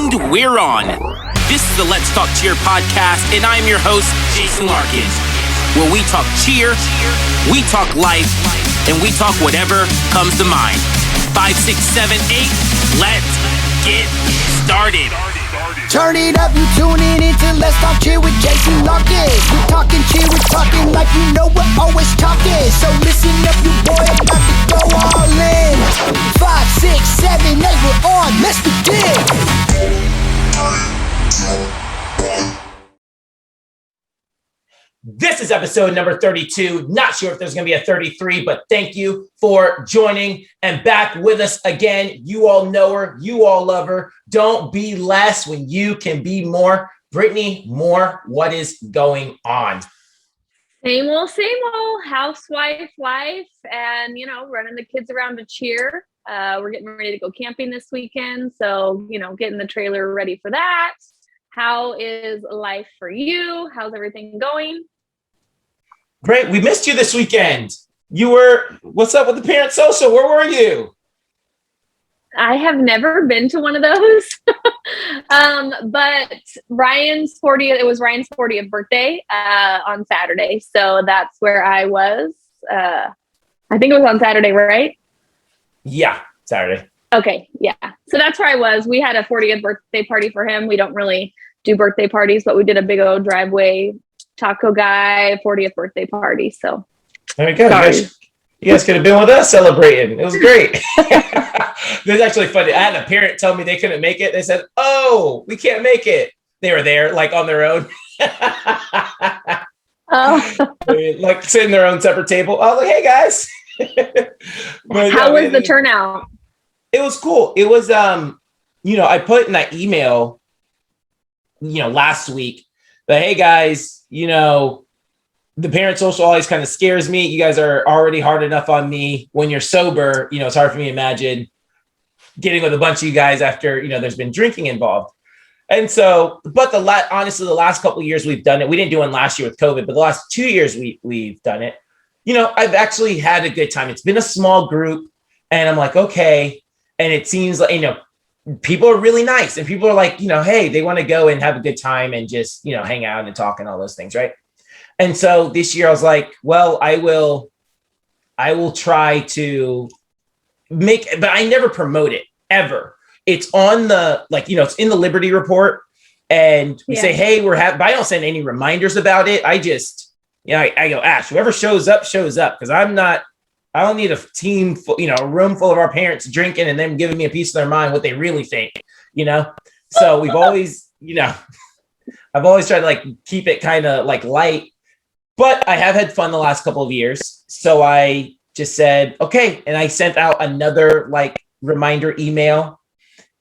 And we're on. This is the Let's Talk Cheer podcast, and I'm your host, Jason Larkins, where we talk cheer, we talk life, and we talk whatever comes to mind. 5, 6, 7, 8, let's get started. Turn it up and tune in into Let's Talk Cheer with Jason Larkins. We're talking cheer, we're talking like you know we're always talking. So listen up, you boy, I'm about to go all in. 5, 6, 7, 8, we're on, let's begin. This is episode number 32. Not sure if there's going to be a 33, but thank you for joining and back with us again. You all know her. You all love her. Don't be less when you can be more. Brittany, more. What is going on? Same old housewife life and, running the kids around to cheer. We're getting ready to go camping this weekend. So, getting the trailer ready for that. How is life for you? How's everything going? Great. We missed you this weekend. What's up with the parent social? Where were you? I have never been to one of those. But Ryan's 40th, it was Ryan's 40th birthday on Saturday. So that's where I was. I think it was on Saturday, right? Yeah, Saturday. Okay. Yeah. So that's where I was. We had a 40th birthday party for him. We don't really do birthday parties, but we did a big old driveway taco guy 40th birthday party. So there you go. You guys could have been with us celebrating. It was great. It was actually funny. I had a parent tell me they couldn't make it. They said, "Oh, we can't make it." They were there like on their own. Like sitting their own separate table. I was like, "Hey guys." But, how was the turnout? It was cool. It was, I put in that email, last week that, hey guys, the parent social always kind of scares me. You guys are already hard enough on me. When you're sober, it's hard for me to imagine getting with a bunch of you guys after, there's been drinking involved. And so, but honestly, the last couple of years we've done it. We didn't do one last year with COVID, but the last 2 years we've done it. I've actually had a good time. It's been a small group and I'm like, okay. And it seems like, people are really nice and people are like, hey, they want to go and have a good time and just, hang out and talk and all those things. Right. And so this year I was like, well, I will try to but I never promote it ever. It's on the, it's in the Liberty Report and we say, hey, but I don't send any reminders about it. I just, I go, Ash, whoever shows up. Cause I don't need a team, a room full of our parents drinking and them giving me a piece of their mind, what they really think, So we've always, I've always tried to keep it kind of light, but I have had fun the last couple of years. So I just said, okay. And I sent out another reminder email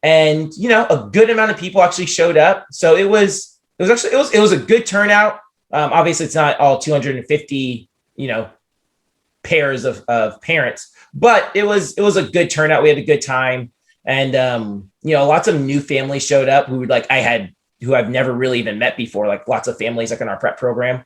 and, a good amount of people actually showed up. So it was a good turnout. Obviously it's not all 250, pairs of parents, but it was a good turnout. We had a good time. And, lots of new families showed up who who I've never really even met before, lots of families in our prep program.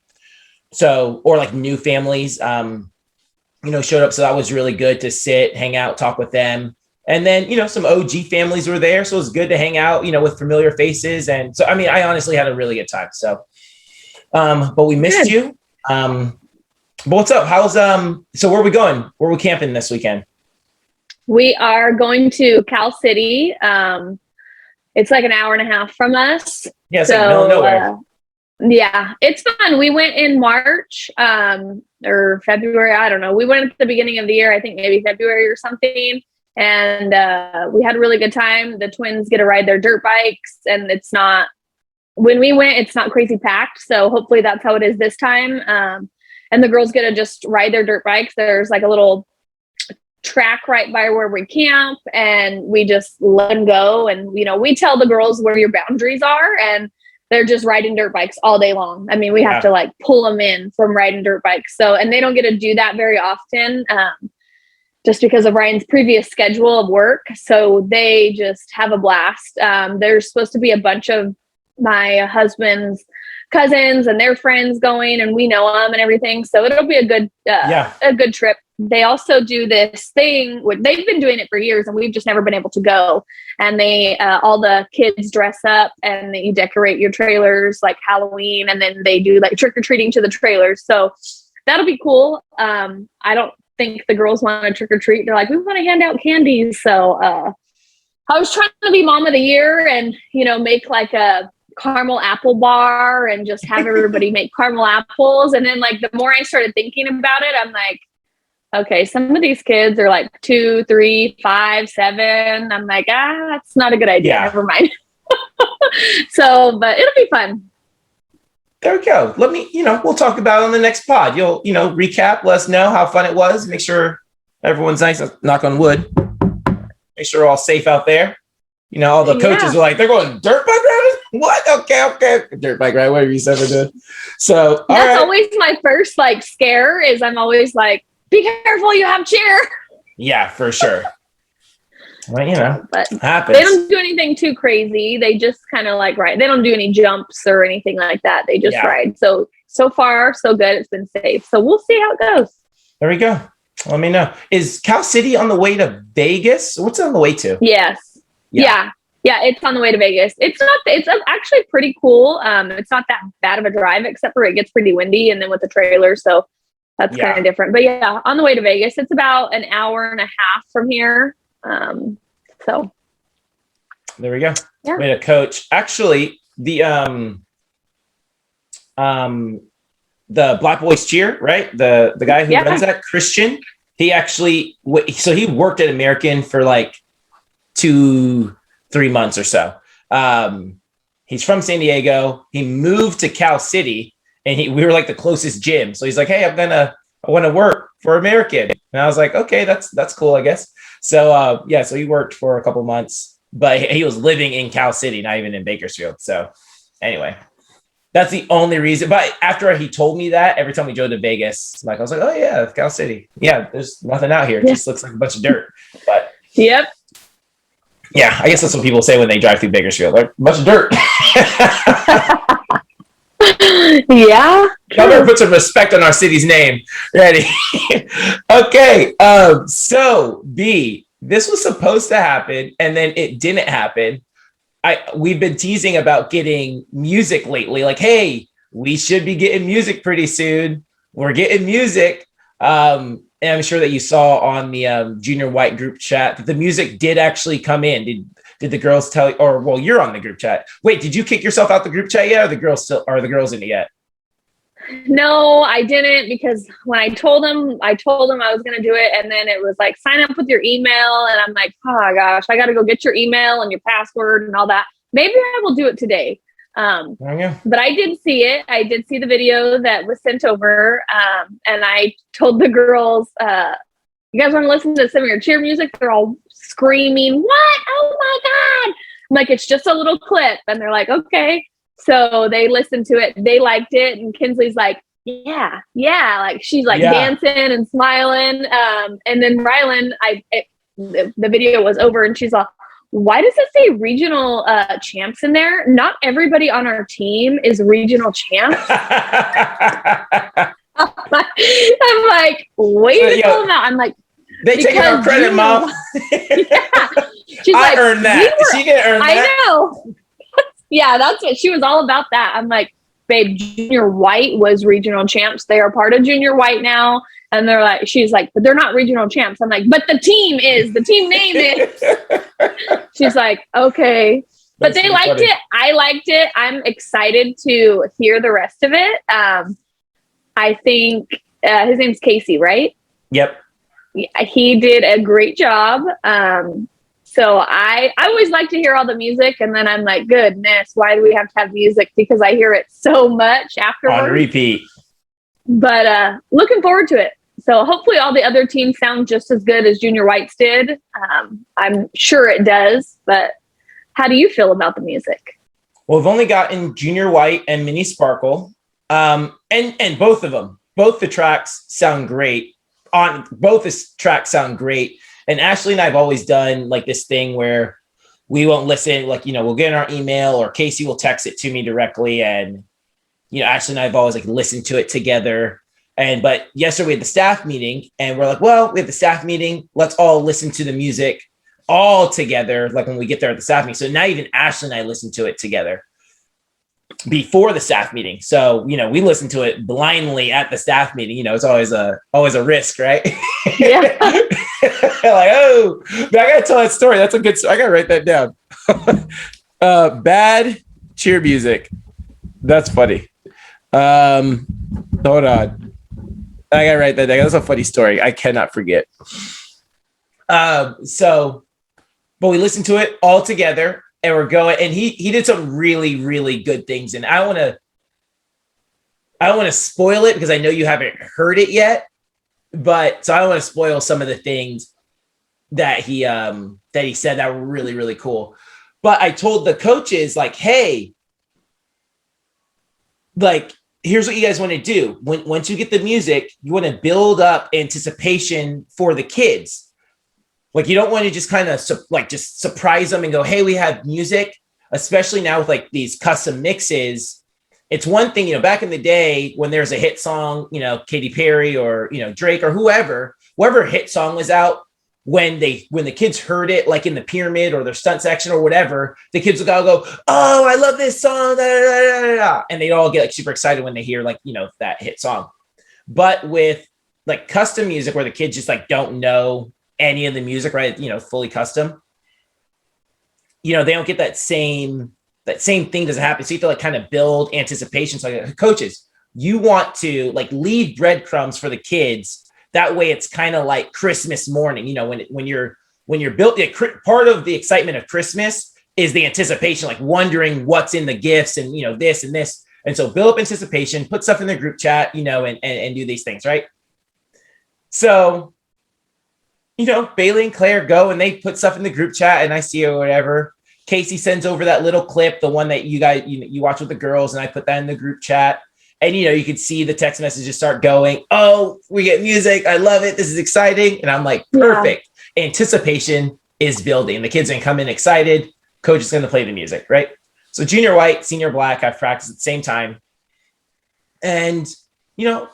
So, or new families, showed up. So that was really good to sit, hang out, talk with them. And then, some OG families were there. So it was good to hang out, with familiar faces. And so, I honestly had a really good time. So, but we missed you. But what's up? So where are we going? Where are we camping this weekend? We are going to Cal City. It's an hour and a half from us. Yeah, it's middle of nowhere. Yeah, it's fun. We went in March or February. I don't know. We went at the beginning of the year, I think maybe February or something. And we had a really good time. The twins get to ride their dirt bikes and when we went, it's not crazy packed. So hopefully that's how it is this time. And the girls get to just ride their dirt bikes. There's a little track right by where we camp and we just let them go. And, we tell the girls where your boundaries are and they're just riding dirt bikes all day long. We have to pull them in from riding dirt bikes. So, and they don't get to do that very often just because of Ryan's previous schedule of work. So they just have a blast. There's supposed to be a bunch of my husband's cousins and their friends going and we know them and everything. So it'll be a good trip they also do this thing. They've been doing it for years, and we've just never been able to go. And they, all the kids dress up, and you decorate your trailers like Halloween, and then they do like trick or treating to the trailers. So that'll be cool. I don't think the girls want to trick or treat. They're like, we want to hand out candies. So I was trying to be mom of the year, and make like a caramel apple bar and just have everybody make caramel apples. And then like the more I started thinking about it, I'm like, okay, some of these kids are like 2, 3, 5, 7. I'm like, that's not a good idea. Yeah. Never mind. So, but it'll be fun. There we go. Let me, we'll talk about it on the next pod. You'll, recap, let us know how fun it was. Make sure everyone's nice. Knock on wood. Make sure we're all safe out there. All the coaches are like, they're going dirt bike riding? What? Okay. Dirt bike ride, whatever you said. So that's always my first like scare is I'm always like, be careful, you have cheer. Yeah, for sure. Well, but happens. They don't do anything too crazy. They just kind of like ride. They don't do any jumps or anything like that. They just ride. So far, so good. It's been safe. So we'll see how it goes. There we go. Let me know. Is Cal City on the way to Vegas? What's it on the way to? Yes. Yeah. It's on the way to Vegas. It's actually pretty cool. It's not that bad of a drive, except for it gets pretty windy, and then with the trailer. So that's kind of different. But yeah, on the way to Vegas, it's about an hour and a half from here. So there we go. Yeah. Way to coach. Actually, the Black Boys Cheer, right? The guy who runs that, Christian, he actually, so he worked at American for like 2-3 months or so. He's from San Diego. He moved to Cal City, and we were like the closest gym. So he's like, hey, I want to work for American. And I was like, okay, that's cool, I guess. So, so he worked for a couple months, but he was living in Cal City, not even in Bakersfield. So anyway, that's the only reason. But after he told me that, every time we drove to Vegas, I was like, oh yeah, Cal City. Yeah, there's nothing out here. It just looks like a bunch of dirt. But yep. Yeah, I guess that's what people say when they drive through Bakersfield. Like, a bunch of dirt. Yeah. Better put some respect on our city's name. Ready? Okay. So B, this was supposed to happen, and then it didn't happen. We've been teasing about getting music lately. Like, hey, we should be getting music pretty soon. We're getting music. And I'm sure that you saw on the Junior White group chat that the music did actually come in. Did the girls tell you, or well, you're on the group chat. Wait, did you kick yourself out the group chat yet? Or are the girls in it yet? No, I didn't, because when I told them I was going to do it. And then it was like, sign up with your email. And I'm like, oh gosh, I got to go get your email and your password and all that. Maybe I will do it today. But I did see it. I did see the video that was sent over. And I told the girls, you guys want to listen to some of your cheer music? They're all screaming, what? Oh my God. I'm like, it's just a little clip. And they're like, okay. So they listened to it. They liked it. And Kinsley's like, yeah. Like she's like dancing and smiling. And then Rylan, the video was over and she's like, why does it say regional champs in there? Not everybody on our team is regional champs. I'm like, wait a minute. I'm like, they taking our credit, Mom. Yeah. She's I earned that. She didn't earn that. I know. Yeah, that's what she was all about. That I'm like, babe, Junior White was regional champs. They are part of Junior White now. And they're like, she's like, but they're not regional champs. I'm like, but the team is. The team name is. She's like, okay. But they liked it. I liked it. I'm excited to hear the rest of it. I think his name's Casey, right? Yep. He did a great job. So I always like to hear all the music, and then I'm like, goodness, why do we have to have music? Because I hear it so much afterwards. On repeat. But looking forward to it. So hopefully all the other teams sound just as good as Junior White's did. I'm sure it does, but how do you feel about the music? Well, we've only gotten Junior White and Mini Sparkle. And both of them, both the tracks sound great. Both the tracks sound great. And Ashley and I have always done like this thing where we won't listen, like, we'll get in our email or Casey will text it to me directly. And, Ashley and I have always like listened to it together. But yesterday we had the staff meeting and we're like, well, we have the staff meeting. Let's all listen to the music all together. Like when we get there at the staff meeting. So now even Ashley and I listen to it together before the staff meeting. So, we listen to it blindly at the staff meeting. It's always a risk, right? Yeah. Like, oh, but I got to tell that story. That's a good story. I got to write that down. Bad cheer music. That's funny. Hold on. I got to write that down. That's a funny story. I cannot forget. But we listened to it all together. And we're going, and he did some really, really good things. And I want to spoil it because I know you haven't heard it yet. But so I don't want to spoil some of the things that he said that were really, really cool. But I told the coaches, like, hey, like, here's what you guys want to do. Once you get the music, you want to build up anticipation for the kids. Like, you don't want to just kind of just surprise them and go, hey, we have music, especially now with like these custom mixes. It's one thing, back in the day when there's a hit song, Katy Perry or, Drake or whoever hit song was out, when the kids heard it, like in the pyramid or their stunt section or whatever, the kids would all go, oh, I love this song. Da, da, da, da. And they'd all get like super excited when they hear like, that hit song. But with like custom music where the kids just like don't know any of the music, right? Fully custom, they don't get that same thing doesn't happen. So you have to like kind of build anticipation. So like, coaches, you want to like leave breadcrumbs for the kids. That way it's kind of like Christmas morning, when you're built, part of the excitement of Christmas is the anticipation, like wondering what's in the gifts and, this and this. And so build up anticipation, put stuff in the group chat, and do these things. Right. So, Bailey and Claire go and they put stuff in the group chat and I see it or whatever. Casey sends over that little clip, the one that you guys, you watch with the girls, and I put that in the group chat. And, you could see the text messages start going, oh, we get music. I love it. This is exciting. And I'm like, perfect. Yeah. Anticipation is building. The kids are going to come in excited. Coach is going to play the music, right? So junior white, senior black, I've practiced at the same time. And,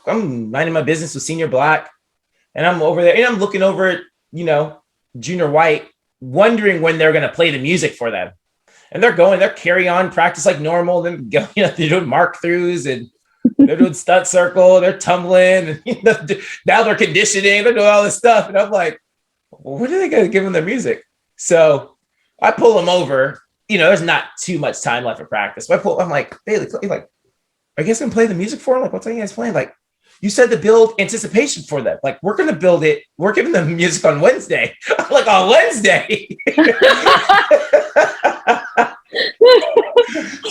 I'm minding my business with senior black. And I'm over there and I'm looking over at, junior white, wondering when they're going to play the music for them. And they're carry on practice like normal. Then go, they're doing mark throughs and they're doing stunt circle. They're tumbling. And, now they're conditioning. They're doing all this stuff. And I'm like, well, when are they going to give them their music? So I pull them over. There's not too much time left for practice. So I'm like, Bailey, like, are you guys going to play the music for them? Like, what's you guys playing? Like, you said to build anticipation for them. Like, we're going to build it. We're giving them music on Wednesday. I'm like, on Wednesday.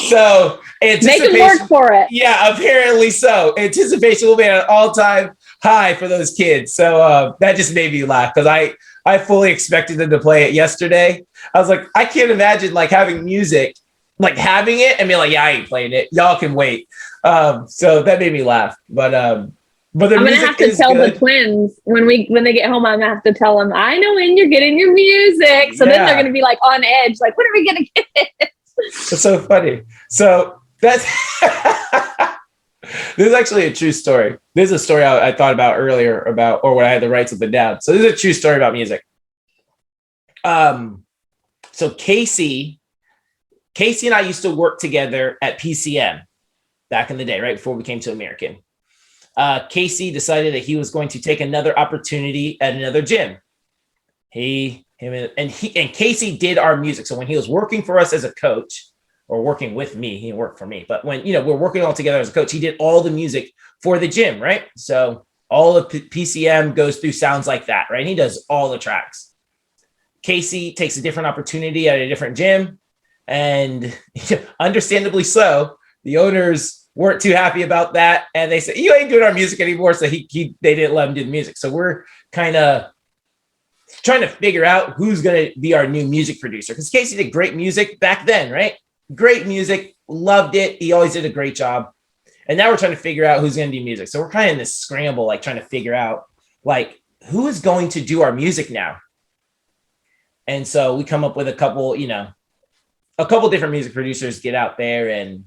So anticipation. Make them work for it. Yeah, apparently so. Anticipation will be at an all-time high for those kids. So that just made me laugh because I fully expected them to play it yesterday. I was like, I can't imagine like having music, like having it and be like, yeah, I ain't playing it. Y'all can wait. So that made me laugh. But the I'm gonna have to tell the twins when they get home. I'm gonna have to tell them, I know when you're getting your music. So then they're gonna be like on edge, like, when are we gonna get? It's so funny. So that's this is actually a true story. This is a story I thought about earlier or when I had the rights of the down. So this is a true story about music. So Casey and I used to work together at PCM back in the day, right before we came to American. Casey decided that he was going to take another opportunity at another gym. And Casey did our music. So when he was working for us as a coach, or working with me, he didn't work for me, but when we're working all together as a coach, he did all the music for the gym, right? So all of PCM goes through sounds like that, right? And he does all the tracks. Casey takes a different opportunity at a different gym, and understandably so, the owners weren't too happy about that, and they said, you ain't doing our music anymore. So they didn't let him do the music. So we're kind of trying to figure out who's going to be our new music producer, because Casey did great music back then, right? Great music, loved it. He always did a great job. And now we're trying to figure out who's going to do music. So we're kind of in this scramble, like trying to figure out like who is going to do our music now. And so we come up with a couple different music producers get out there, and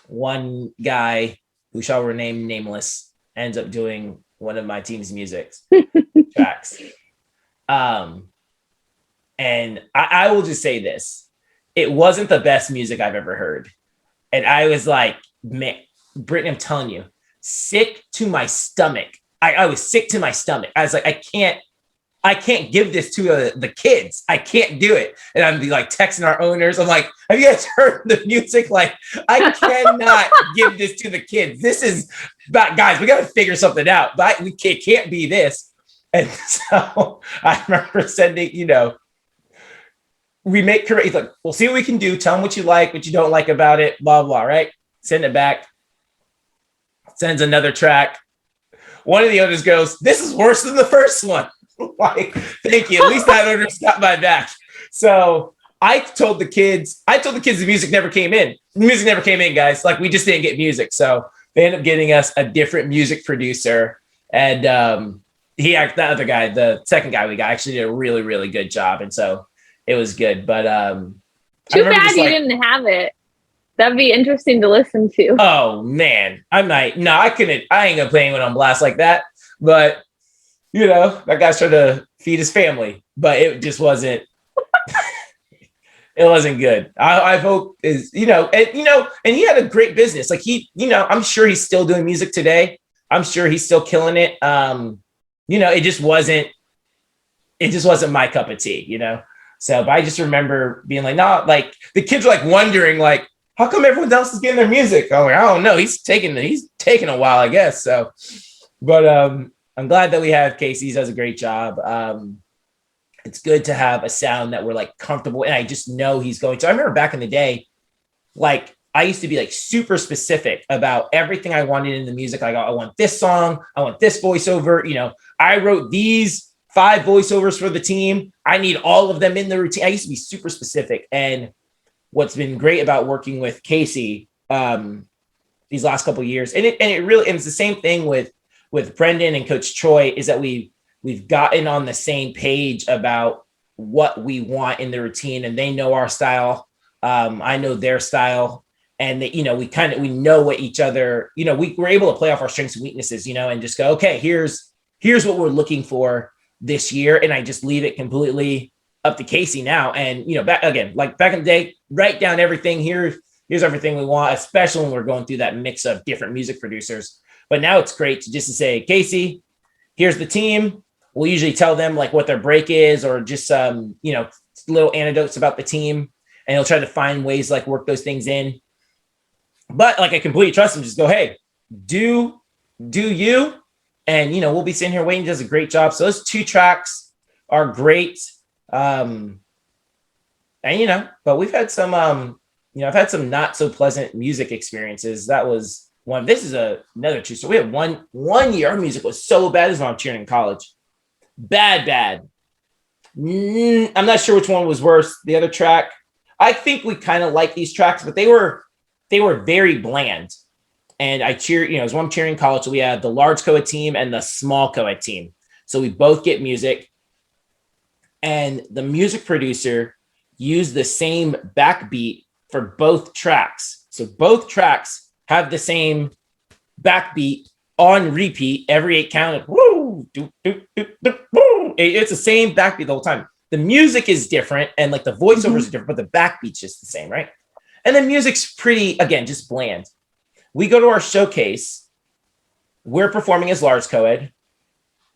one guy who shall remain nameless ends up doing one of my team's music tracks. And I will just say this. It wasn't the best music I've ever heard. And I was like, man, Brittany, I'm telling you, sick to my stomach. I was sick to my stomach. I was like, I can't give this to the kids. I can't do it. And I'd be like texting our owners. I'm like, have you guys heard the music? Like, I cannot give this to the kids. This is about, guys, we got to figure something out. But it can't be this. And so I remember sending, we make correct. He's like, we'll see what we can do. Tell them what you like, what you don't like about it, blah, blah, right? Send it back. Sends another track. One of the owners goes, this is worse than the first one. Like, thank you. At least that owner got my back. So I told the kids the music never came in. The music never came in, guys. Like, we just didn't get music. So they ended up getting us a different music producer. And the other guy, the second guy we got, actually did a really, really good job. And so it was good. But too bad you didn't have it. That'd be interesting to listen to. Oh man, I couldn't. I ain't gonna play anyone on blast like that. But that guy's trying to feed his family, but it just wasn't. It wasn't good. I hope and he had a great business. Like I'm sure he's still doing music today. I'm sure he's still killing it. It just wasn't my cup of tea. So, but I just remember being like, no, like the kids were like wondering, like, how come everyone else is getting their music? I'm like, I don't know. He's taking a while, I guess. So, but I'm glad that we have Casey. He does a great job. It's good to have a sound that we're like comfortable. And I just know he's going to. I remember back in the day, like I used to be like super specific about everything I wanted in the music. Like, I want this song. I want this voiceover. I wrote these 5 voiceovers for the team. I need all of them in the routine. I used to be super specific. And what's been great about working with Casey these last couple of years, and it's the same thing with Brendan and Coach Troy, is that we've gotten on the same page about what we want in the routine, and they know our style. I know their style, and we know what each other, we're able to play off our strengths and weaknesses, and just go, okay, here's what we're looking for this year. And I just leave it completely up to Casey now. And, back in the day, write down everything. Here's everything we want, especially when we're going through that mix of different music producers. But now it's great to say, Casey, here's the team. We'll usually tell them like what their break is, or just little anecdotes about the team, and he'll try to find ways like work those things in. But like, I completely trust him. Just go, hey, do you, and we'll be sitting here waiting. He does a great job. So those 2 tracks are great. And but we've had some I've had some not so pleasant music experiences. That was one. This is another true. So we had one year our music was so bad. This is when I'm cheering in college. Bad. I'm not sure which one was worse. The other track. I think we kind of like these tracks, but they were very bland. And I cheer, as when I'm cheering in college, so we had the large co-ed team and the small co-ed team. So we both get music. And the music producer used the same backbeat for both tracks. So both tracks have the same backbeat on repeat every 8 count. Woo, do, do, do, do, woo. It's the same backbeat the whole time. The music is different, and like the voiceovers are different, but the backbeat's just the same, right? And the music's pretty, again, just bland. We go to our showcase. We're performing as large co-ed.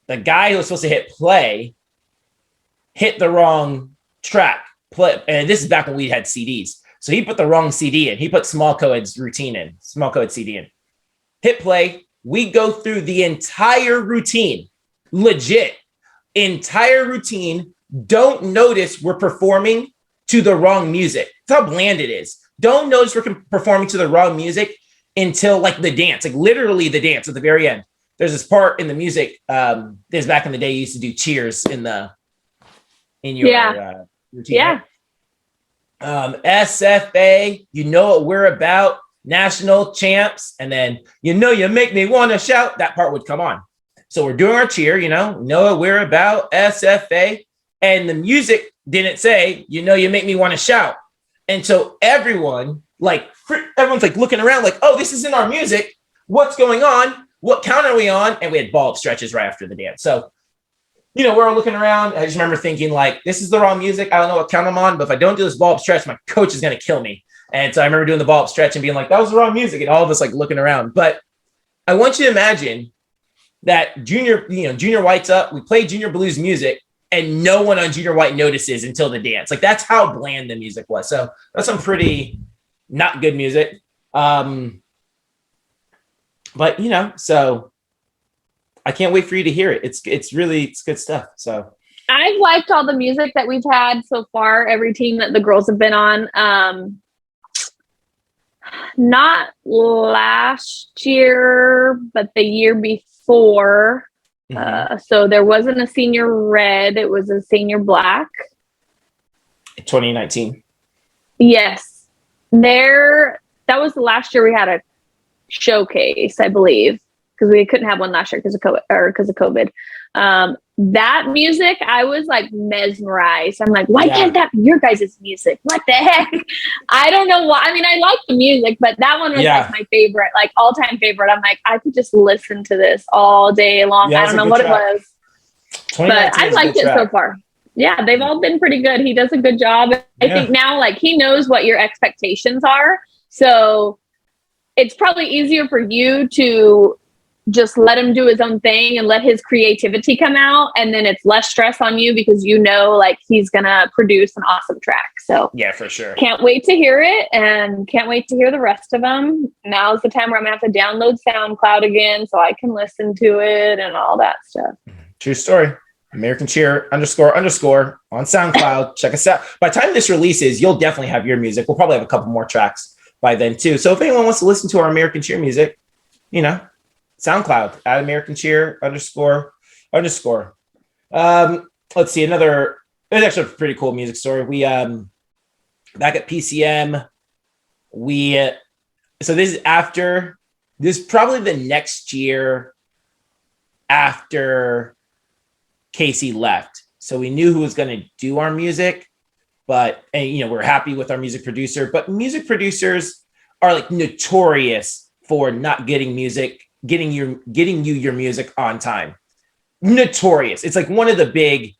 The guy who was supposed to hit play hit the wrong track. And this is back when we had CDs. So he put the wrong CD in. He put small co-ed's routine in, small co-ed CD in. Hit play. We go through the entire routine, legit, entire routine. Don't notice we're performing to the wrong music. That's how bland it is. Don't notice we're performing to the wrong music until like the dance, like literally the dance at the very end. There's this part in the music. There's back in the day, you used to do cheers in your routine. Yeah. SFA, you know what we're about, national champs. And then, you make me want to shout. That part would come on. So we're doing our cheer, know what we're about, SFA. And the music didn't say, you make me want to shout. And so everyone's like looking around like, oh, this isn't our music. What's going on? what count are we on? And we had ball up stretches right after the dance. So, we're all looking around. I just remember thinking, like, this is the wrong music. I don't know what count I'm on, but if I don't do this ball up stretch, my coach is going to kill me. And so I remember doing the ball up stretch and being like, that was the wrong music. And all of us like looking around. But I want you to imagine that junior white's up. We play junior blues music and no one on junior white notices until the dance. Like, that's how bland the music was. So that's some pretty not good music. But, so I can't wait for you to hear it. It's good stuff. So I've liked all the music that we've had so far, every team that the girls have been on. Not last year, but the year before. So there wasn't a senior red, it was a senior black. 2019. Yes. That was the last year we had a showcase, I believe, because we couldn't have one last year because of COVID. That music, I was like mesmerized. I'm like, why can't that be your guys' music? What the heck? I don't know why. I mean, I like the music, but that one was like my favorite, like all-time favorite. I'm like, I could just listen to this all day long. I don't know what it was, but I liked it so far. Yeah, they've all been pretty good. He does a good job. I think now, like, he knows what your expectations are. So it's probably easier for you to just let him do his own thing and let his creativity come out. And then it's less stress on you because like he's going to produce an awesome track. So yeah, for sure. Can't wait to hear it and can't wait to hear the rest of them. Now's the time where I'm going to have to download SoundCloud again so I can listen to it and all that stuff. True story. American Cheer _ on SoundCloud. Check us out. By the time this releases, you'll definitely have your music. We'll probably have a couple more tracks by then too. So if anyone wants to listen to our American Cheer music, SoundCloud at American Cheer _ let's see, there's actually a pretty cool music story. We back at PCM, so this is probably the next year after Casey left. So we knew who was going to do our music, but we're happy with our music producer, but music producers are like notorious for not getting you your music on time. Notorious. It's like one of the big,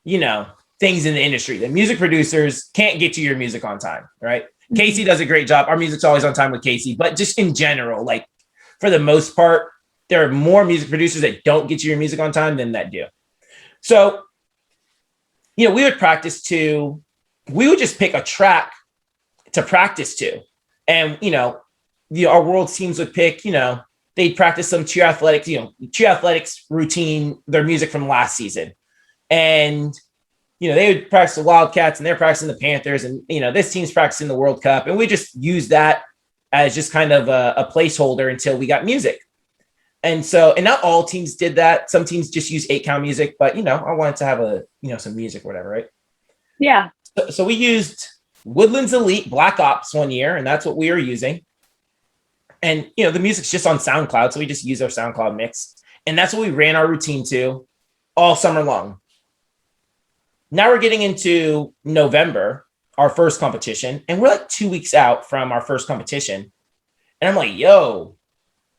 things in the industry that music producers can't get you your music on time, right? Casey does a great job. Our music's always on time with Casey, but just in general, like for the most part, there are more music producers that don't get you your music on time than that do. So, we would just pick a track to practice to. And, our world teams would pick, they'd practice some cheer athletics routine, their music from last season. And, they would practice the Wildcats and they're practicing the Panthers and, this team's practicing the World Cup. And we just use that as just kind of a placeholder until we got music. And not all teams did that. Some teams just use 8-count music, but, I wanted to have some music or whatever, right? Yeah. So we used Woodlands Elite Black Ops one year, and that's what we were using. And, the music's just on SoundCloud, so we just use our SoundCloud mix. And that's what we ran our routine to all summer long. Now we're getting into November, our first competition, and we're like 2 weeks out from our first competition. And I'm like, yo,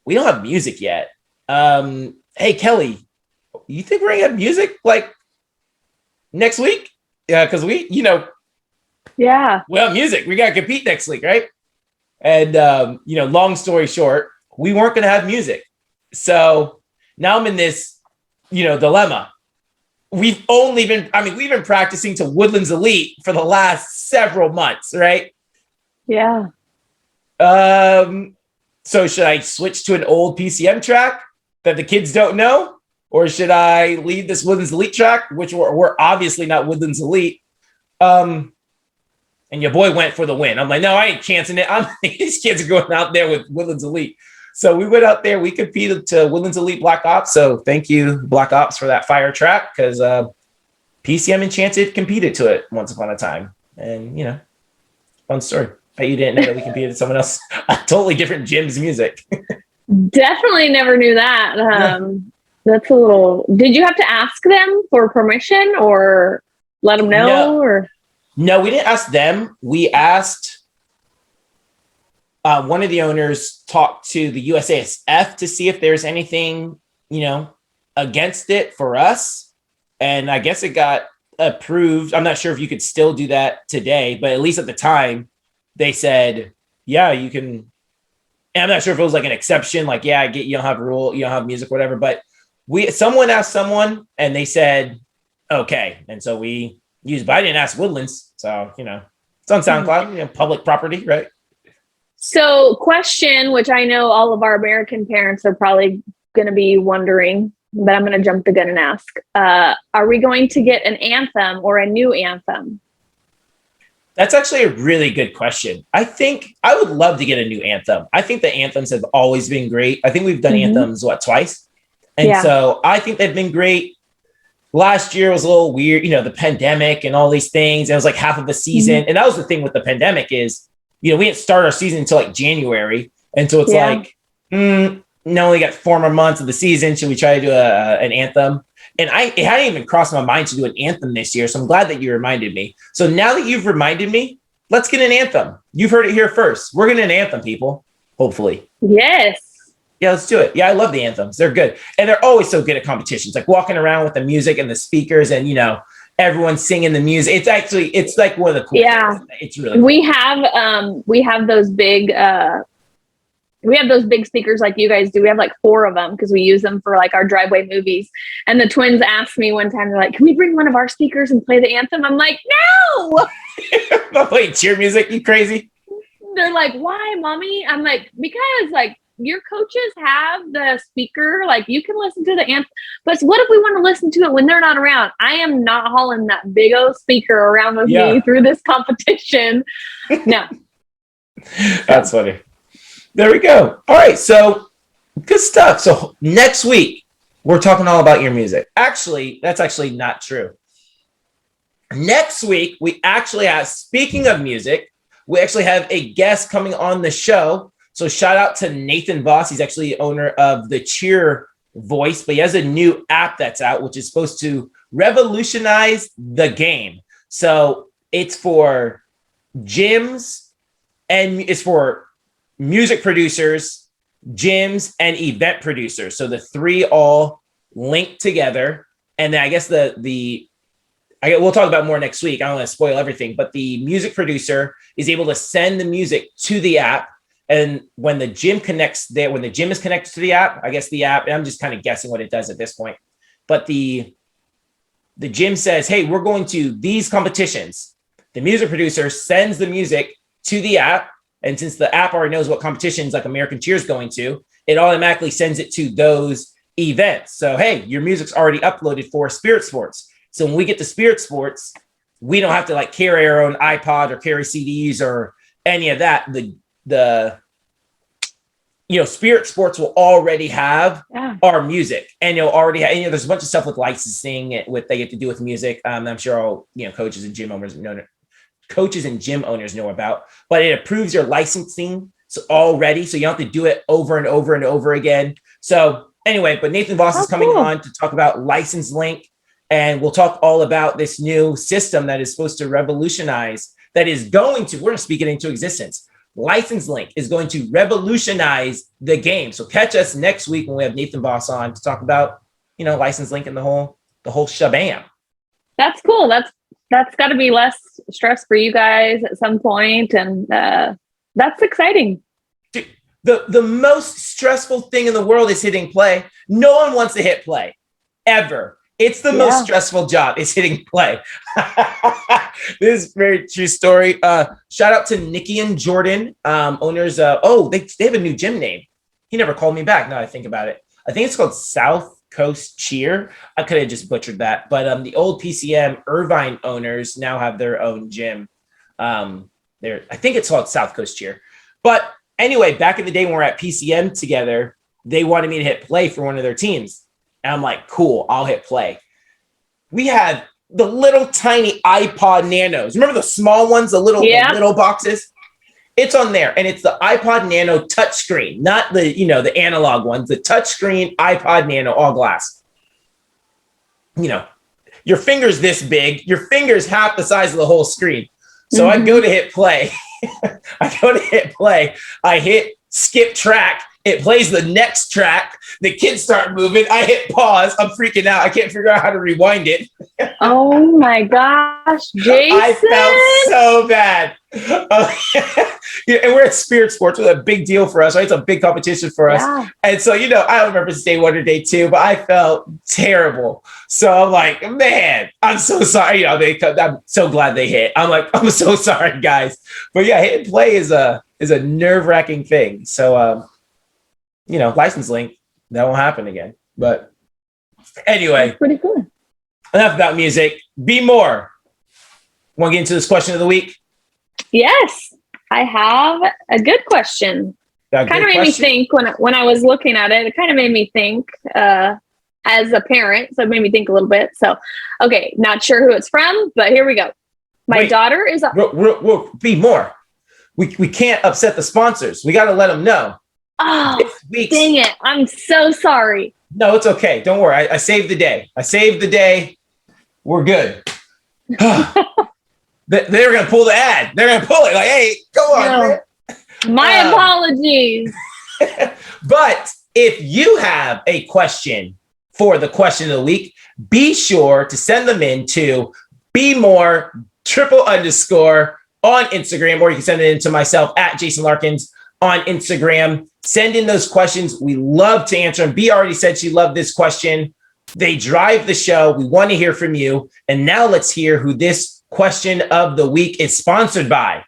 we don't have music yet. Hey, Kelly, you think we're going to have music like next week? Yeah, because we have music. We got to compete next week, right? And, long story short, we weren't going to have music. So now I'm in this, dilemma. We've been practicing to Woodlands Elite for the last several months, right? Yeah. So should I switch to an old PCM track that the kids don't know? Or should I lead this Woodlands Elite track, which we're obviously not Woodlands Elite? And your boy went for the win. I'm like, no, I ain't chancing it. These kids are going out there with Woodlands Elite. So we went out there. We competed to Woodlands Elite Black Ops. So thank you, Black Ops, for that fire track because PCM Enchanted competed to it once upon a time. And, fun story. Bet you didn't know that we competed with someone else. A totally different gym's music. Definitely never knew that. That's a little... Did you have to ask them for permission or let them know? No, we didn't ask them. We asked... one of the owners talked to the USASF to see if there's anything, against it for us. And I guess it got approved. I'm not sure if you could still do that today, but at least at the time they said, yeah, you can. And I'm not sure if it was like an exception, like, yeah, I get you don't have rule, you don't have music, whatever. But someone asked someone and they said, okay. And so we used, but I didn't ask Woodlands. So, it's on SoundCloud, public property, right? So question, which I know all of our American parents are probably going to be wondering, but I'm going to jump the gun and ask, are we going to get an anthem or a new anthem? That's actually a really good question. I think I would love to get a new anthem. I think the anthems have always been great. I think we've done anthems, twice? And so I think they've been great. Last year was a little weird, the pandemic and all these things. It was like half of the season. And that was the thing with the pandemic is, we didn't start our season until like January. And so it's like, now we got 4 more months of the season. Should we try to do an anthem? And it hadn't even crossed my mind to do an anthem this year. So I'm glad that you reminded me. So now that you've reminded me, let's get an anthem. You've heard it here first. We're getting an anthem, people. Hopefully. Yes. Yeah, let's do it. Yeah, I love the anthems. They're good. And they're always so good at competitions, like walking around with the music and the speakers and, everyone singing the music. It's like one of the cool things. It's really cool. We have those big, speakers like you guys do. We have like 4 of them because we use them for like our driveway movies. And the twins asked me one time, they're like, can we bring one of our speakers and play the anthem? I'm like, no. Not playing cheer music, you crazy. They're like, why, mommy? I'm like, because like your coaches have the speaker, like you can listen to the anthem. But what if we want to listen to it when they're not around? I am not hauling that big old speaker around with me through this competition. No. That's funny. There we go. All right. So good stuff. So next week, we're talking all about your music. Actually, that's actually not true. Next week, we actually have, speaking of music, we actually have a guest coming on the show. So shout out to Nathan Voss. He's actually the owner of the Cheer Voice, but he has a new app that's out, which is supposed to revolutionize the game. So it's for gyms and it's for music producers, gyms, and event producers. So the 3 all linked together. And then I guess we'll talk about more next week. I don't want to spoil everything, but the music producer is able to send the music to the app. And when the gym is connected to the app, I guess the app, and I'm just kind of guessing what it does at this point, but the gym says, hey, we're going to these competitions. The music producer sends the music to the app. And since the app already knows what competitions like American Cheer is going to, it automatically sends it to those events. So, hey, your music's already uploaded for Spirit Sports. So when we get to Spirit Sports, we don't have to like carry our own iPod or carry CDs or any of that. The Spirit Sports will already have our music, and you'll already have, there's a bunch of stuff with licensing they get to do with music. I'm sure all, coaches and gym owners know about, but it approves your licensing already. So you don't have to do it over and over and over again. So anyway, but Nathan Voss is coming on to talk about License Link, and we'll talk all about this new system that is supposed to revolutionize, we're going to speak it into existence. License Link is going to revolutionize the game. So catch us next week when we have Nathan Voss on to talk about, License Link and the whole shabam. That's cool. That's got to be less stress for you guys at some point, and that's exciting. Dude, the most stressful thing in the world is hitting play. No one wants to hit play ever. It's the most stressful job is hitting play. This is a very true story. Shout out to Nikki and Jordan, owners. They have a new gym name. He never called me back. Now I think about it. I think it's called South Coast Cheer. I could have just butchered that. But the old PCM Irvine owners now have their own gym. I think it's called South Coast Cheer. But anyway, back in the day when we were at PCM together, they wanted me to hit play for one of their teams. And I'm like, cool, I'll hit play. We had the little tiny iPod Nanos. Remember the small ones, the little boxes? It's on there. And it's the iPod Nano touchscreen, not the analog ones, the touchscreen iPod Nano, all glass. Your finger's this big, your finger's half the size of the whole screen. So I go to hit play I go to hit play. I hit skip track. It plays the next track. The kids start moving. I hit pause. I'm freaking out. I can't figure out how to rewind it. Oh my gosh, Jason. I felt so bad. Yeah, and we're at Spirit Sports, which is a big deal for us, right? It's a big competition for us. Yeah. And so, I don't remember it's day 1 or day 2, but I felt terrible. So I'm like, man, I'm so sorry. I'm so glad they hit. I'm like, I'm so sorry, guys. But yeah, hit and play is a nerve-wracking thing. So, license link, that won't happen again. But anyway, that's pretty cool. Enough about music. Be more. Want to get into this question of the week? Yes, I have a good question. Kind of made me think when I was looking at it. It kind of made me think as a parent, so it made me think a little bit. So, okay, not sure who it's from, but here we go. My daughter is. Be more. We can't upset the sponsors. We got to let them know. Oh, dang it! I'm so sorry. No, it's okay. Don't worry. I saved the day. We're good. They're going to pull the ad. They're going to pull it. Like, hey, go on. No. My apologies. But if you have a question for the question of the week, be sure to send them in to @BeMore_ on Instagram, or you can send it in to myself at Jason Larkins on Instagram. Send in those questions. We love to answer them. B already said she loved this question. They drive the show. We want to hear from you. And now let's hear who this question of the week is sponsored by.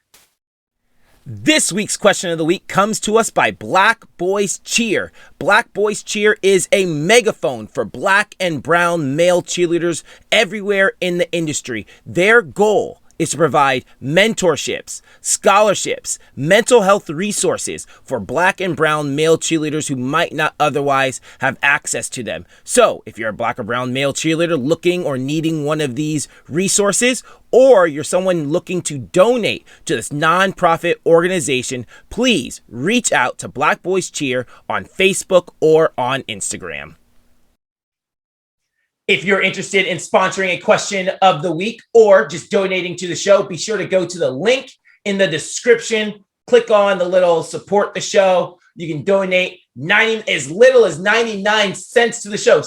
This week's question of the week comes to us by Black Boys Cheer. Black Boys Cheer is a megaphone for black and brown male cheerleaders everywhere in the industry. Their goal is to provide mentorships, scholarships, mental health resources for black and brown male cheerleaders who might not otherwise have access to them. So if you're a black or brown male cheerleader looking or needing one of these resources, or you're someone looking to donate to this nonprofit organization, please reach out to Black Boys Cheer on Facebook or on Instagram. If you're interested in sponsoring a question of the week or just donating to the show, be sure to go to the link in the description. Click on the little support the show. You can donate as little as 99 cents to the show.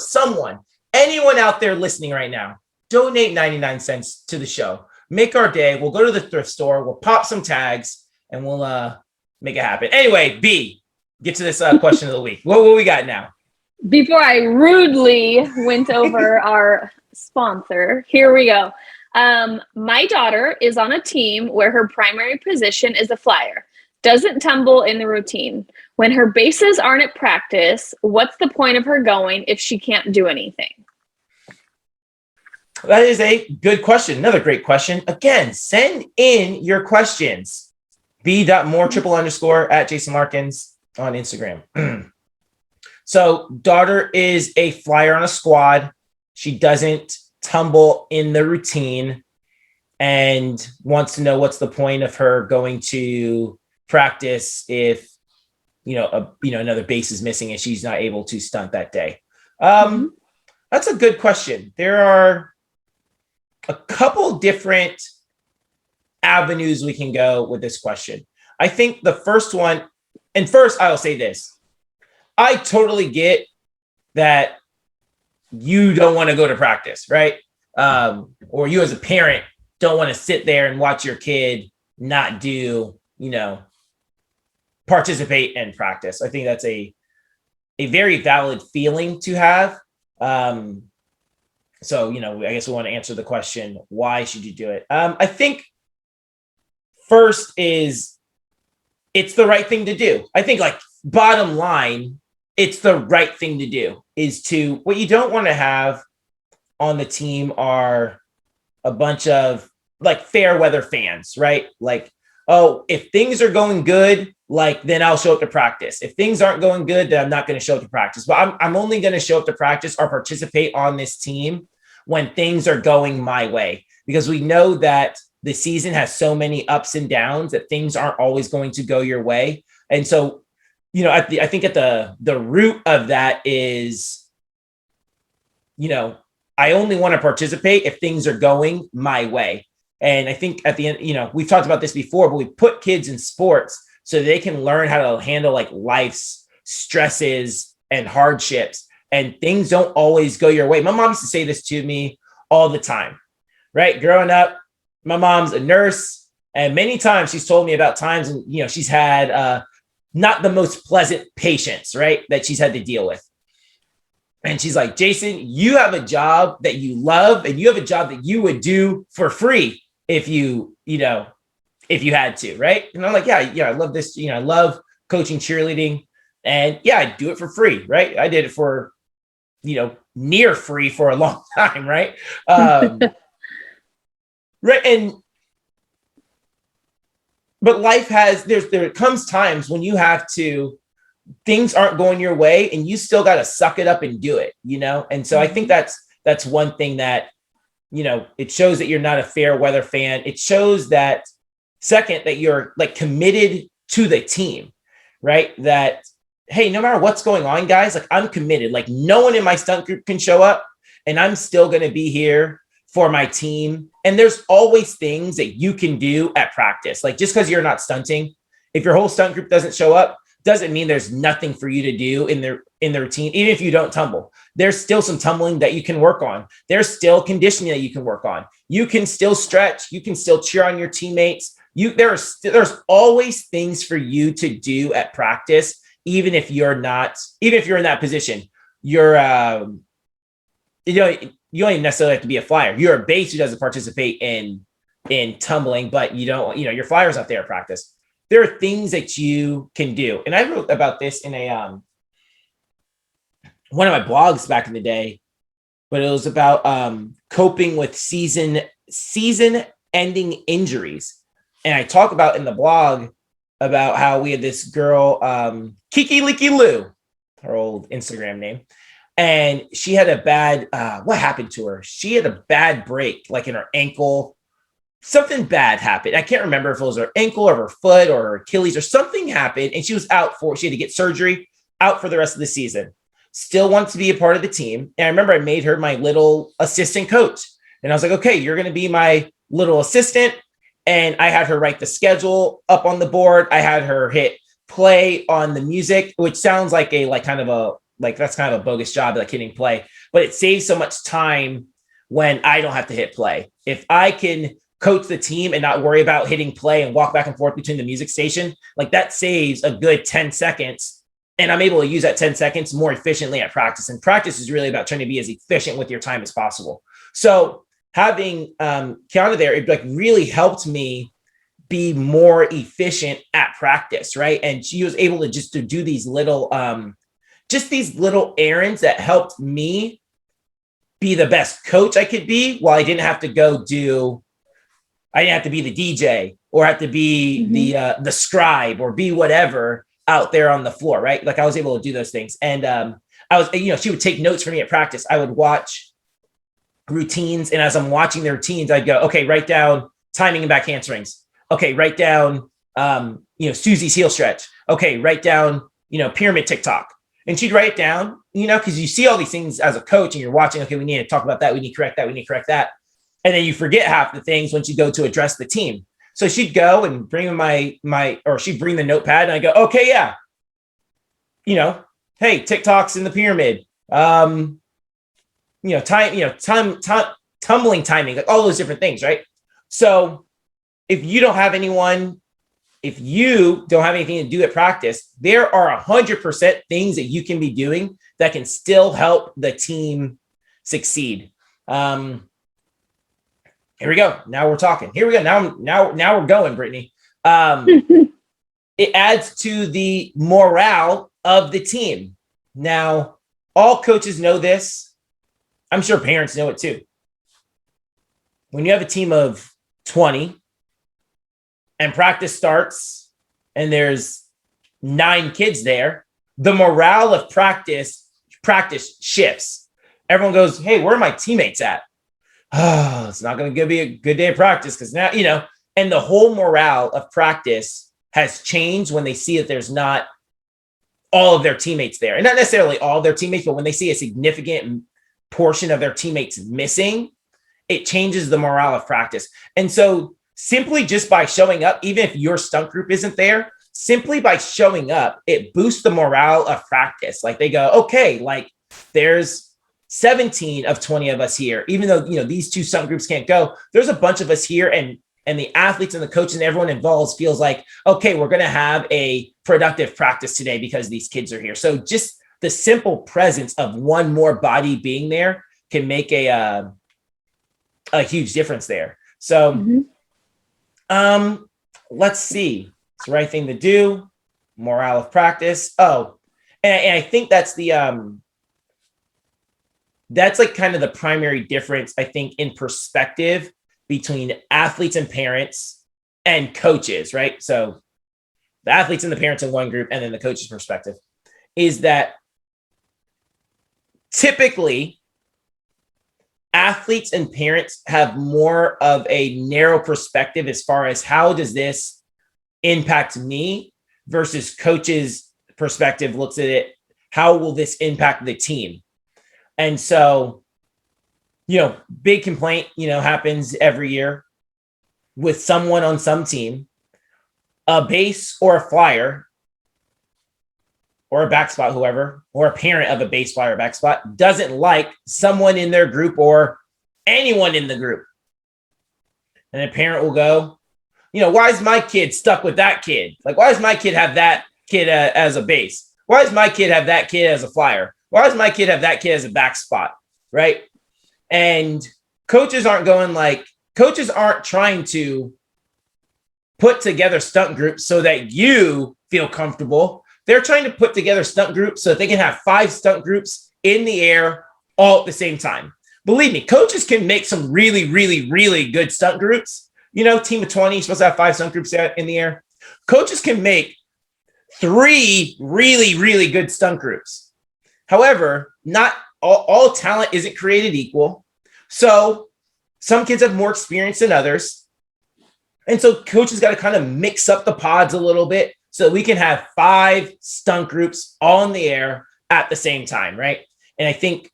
Anyone out there listening right now, donate 99 cents to the show. Make our day. We'll go to the thrift store. We'll pop some tags and we'll make it happen. Anyway, B, get to this question of the week. What we got now? Before I rudely went over our sponsor, here we go. My daughter is on a team where her primary position is a flyer. Doesn't tumble in the routine. When her bases aren't at practice, what's the point of her going if she can't do anything? That is a good question. Another great question. Again, send in your questions. B.more_ at Jason Larkins on Instagram. So daughter is a flyer on a squad. She doesn't tumble in the routine and wants to know what's the point of her going to practice if, another base is missing and she's not able to stunt that day. That's a good question. There are a couple different avenues we can go with this question. I think the first one, and first I'll say this. I totally get that you don't want to go to practice, right? Or you as a parent don't want to sit there and watch your kid not do, participate in practice. I think that's a very valid feeling to have. So, I guess we want to answer the question, why should you do it? I think first is it's the right thing to do. I think bottom line, it's the right thing to do what you don't want to have on the team are a bunch of fair weather fans, right? Oh, if things are going good, then I'll show up to practice. If things aren't going good, then I'm not going to show up to practice. But I'm only going to show up to practice or participate on this team when things are going my way, because we know that the season has so many ups and downs that things aren't always going to go your way. And so, I think at the root of that is, I only want to participate if things are going my way. And I think at the end, we've talked about this before, but we put kids in sports so they can learn how to handle like life's stresses and hardships, and things don't always go your way. My mom used to say this to me all the time, right? Growing up, my mom's a nurse, and many times she's told me about times, and she's had not the most pleasant patients, right, that she's had to deal with. And she's like, Jason, you have a job that you love, and you have a job that you would do for free if you had to, right? And I'm like, yeah, I love this. I love coaching cheerleading, and yeah, I do it for free, right? I did it for, near free for a long time, right? Right. But life there comes times when you have to, things aren't going your way, and you still got to suck it up and do it, And so I think that's one thing that, it shows that you're not a fair weather fan. It shows that, second, that you're like committed to the team, right? That, hey, no matter what's going on, guys, like I'm committed. Like no one in my stunt group can show up, and I'm still going to be here for my team. And there's always things that you can do at practice. Like just because you're not stunting, if your whole stunt group doesn't show up, doesn't mean there's nothing for you to do in the routine. Even if you don't tumble, there's still some tumbling that you can work on. There's still conditioning that you can work on. You can still stretch. You can still cheer on your teammates. There's always things for you to do at practice, even if you're in that position. You're you don't even necessarily have to be a flyer. You're a base who doesn't participate in tumbling, but your flyer's not there at practice. There are things that you can do. And I wrote about this in one of my blogs back in the day, but it was about coping with season ending injuries. And I talk about in the blog about how we had this girl, Kiki Leaky Lou, her old Instagram name. And she had a bad, what happened to her? She had a bad break, like in her ankle. Something bad happened. I can't remember if it was her ankle or her foot or her Achilles or something happened. And she was she had to get surgery, out for the rest of the season. Still wants to be a part of the team. And I remember I made her my little assistant coach. And I was like, okay, you're going to be my little assistant. And I had her write the schedule up on the board. I had her hit play on the music, which sounds like that's kind of a bogus job, like hitting play, but it saves so much time when I don't have to hit play. If I can coach the team and not worry about hitting play and walk back and forth between the music station, like that saves a good 10 seconds. And I'm able to use that 10 seconds more efficiently at practice. And practice is really about trying to be as efficient with your time as possible. So having Kiana there, it like really helped me be more efficient at practice, right? And she was able to do these little errands that helped me be the best coach I could be, while I didn't have to I didn't have to be the DJ or have to be the scribe or be whatever out there on the floor, right? Like I was able to do those things. And she would take notes for me at practice. I would watch routines, and as I'm watching the routines, I'd go, okay, write down timing and back handsprings. Okay, write down Susie's heel stretch. Okay, write down pyramid TikTok. And she'd write it down, because you see all these things as a coach and you're watching, okay, we need to talk about that. We need to correct that. We need to correct that. And then you forget half the things once you go to address the team. So she'd go and bring or she'd bring the notepad, and I go, okay, yeah. Hey, TikTok's in the pyramid. Tumbling timing, like all those different things, right? So if you don't have anything to do at practice, there are 100% things that you can be doing that can still help the team succeed. Here we go. Now we're talking. Here we go. Now we're going, Brittany. It adds to the morale of the team. Now, all coaches know this. I'm sure parents know it too. When you have a team of 20 and practice starts and there's 9 kids there, the morale of practice shifts. Everyone goes, hey, where are my teammates at? Oh, it's not going to be a good day of practice because now, and the whole morale of practice has changed when they see that there's not all of their teammates there. And not necessarily all of their teammates, but when they see a significant portion of their teammates missing, it changes the morale of practice. And so simply just by showing up, even if your stunt group isn't there, simply by showing up, it boosts the morale of practice. Like they go, okay, like there's 17 of 20 of us here, even though, these two stunt groups can't go, there's a bunch of us here. And the athletes and the coaches and everyone involved feels like, okay, we're going to have a productive practice today because these kids are here. So just the simple presence of one more body being there can make a huge difference there. So, let's see. It's the right thing to do. Morale of practice. Oh, and I think that's that's like kind of the primary difference, I think, in perspective between athletes and parents and coaches, right? So the athletes and the parents in one group, and then the coach's perspective is that typically athletes and parents have more of a narrow perspective as far as how does this impact me versus coach's perspective looks at it, how will this impact the team? And so, big complaint, happens every year with someone on some team, a base or a flyer or a back spot, whoever, or a parent of a base flyer or back spot doesn't like someone in their group or anyone in the group. And a parent will go, why is my kid stuck with that kid? Like, why does my kid have that kid as a base? Why does my kid have that kid as a flyer? Why does my kid have that kid as a back spot? Right. And coaches aren't trying to put together stunt groups so that you feel comfortable. They're trying to put together stunt groups so that they can have 5 stunt groups in the air all at the same time. Believe me, coaches can make some really, really, really good stunt groups. Team of 20, you're supposed to have 5 stunt groups in the air. Coaches can make 3 really, really good stunt groups. However, not all talent isn't created equal. So some kids have more experience than others. And so coaches got to kind of mix up the pods a little bit so we can have 5 stunt groups all in the air at the same time, right? And I think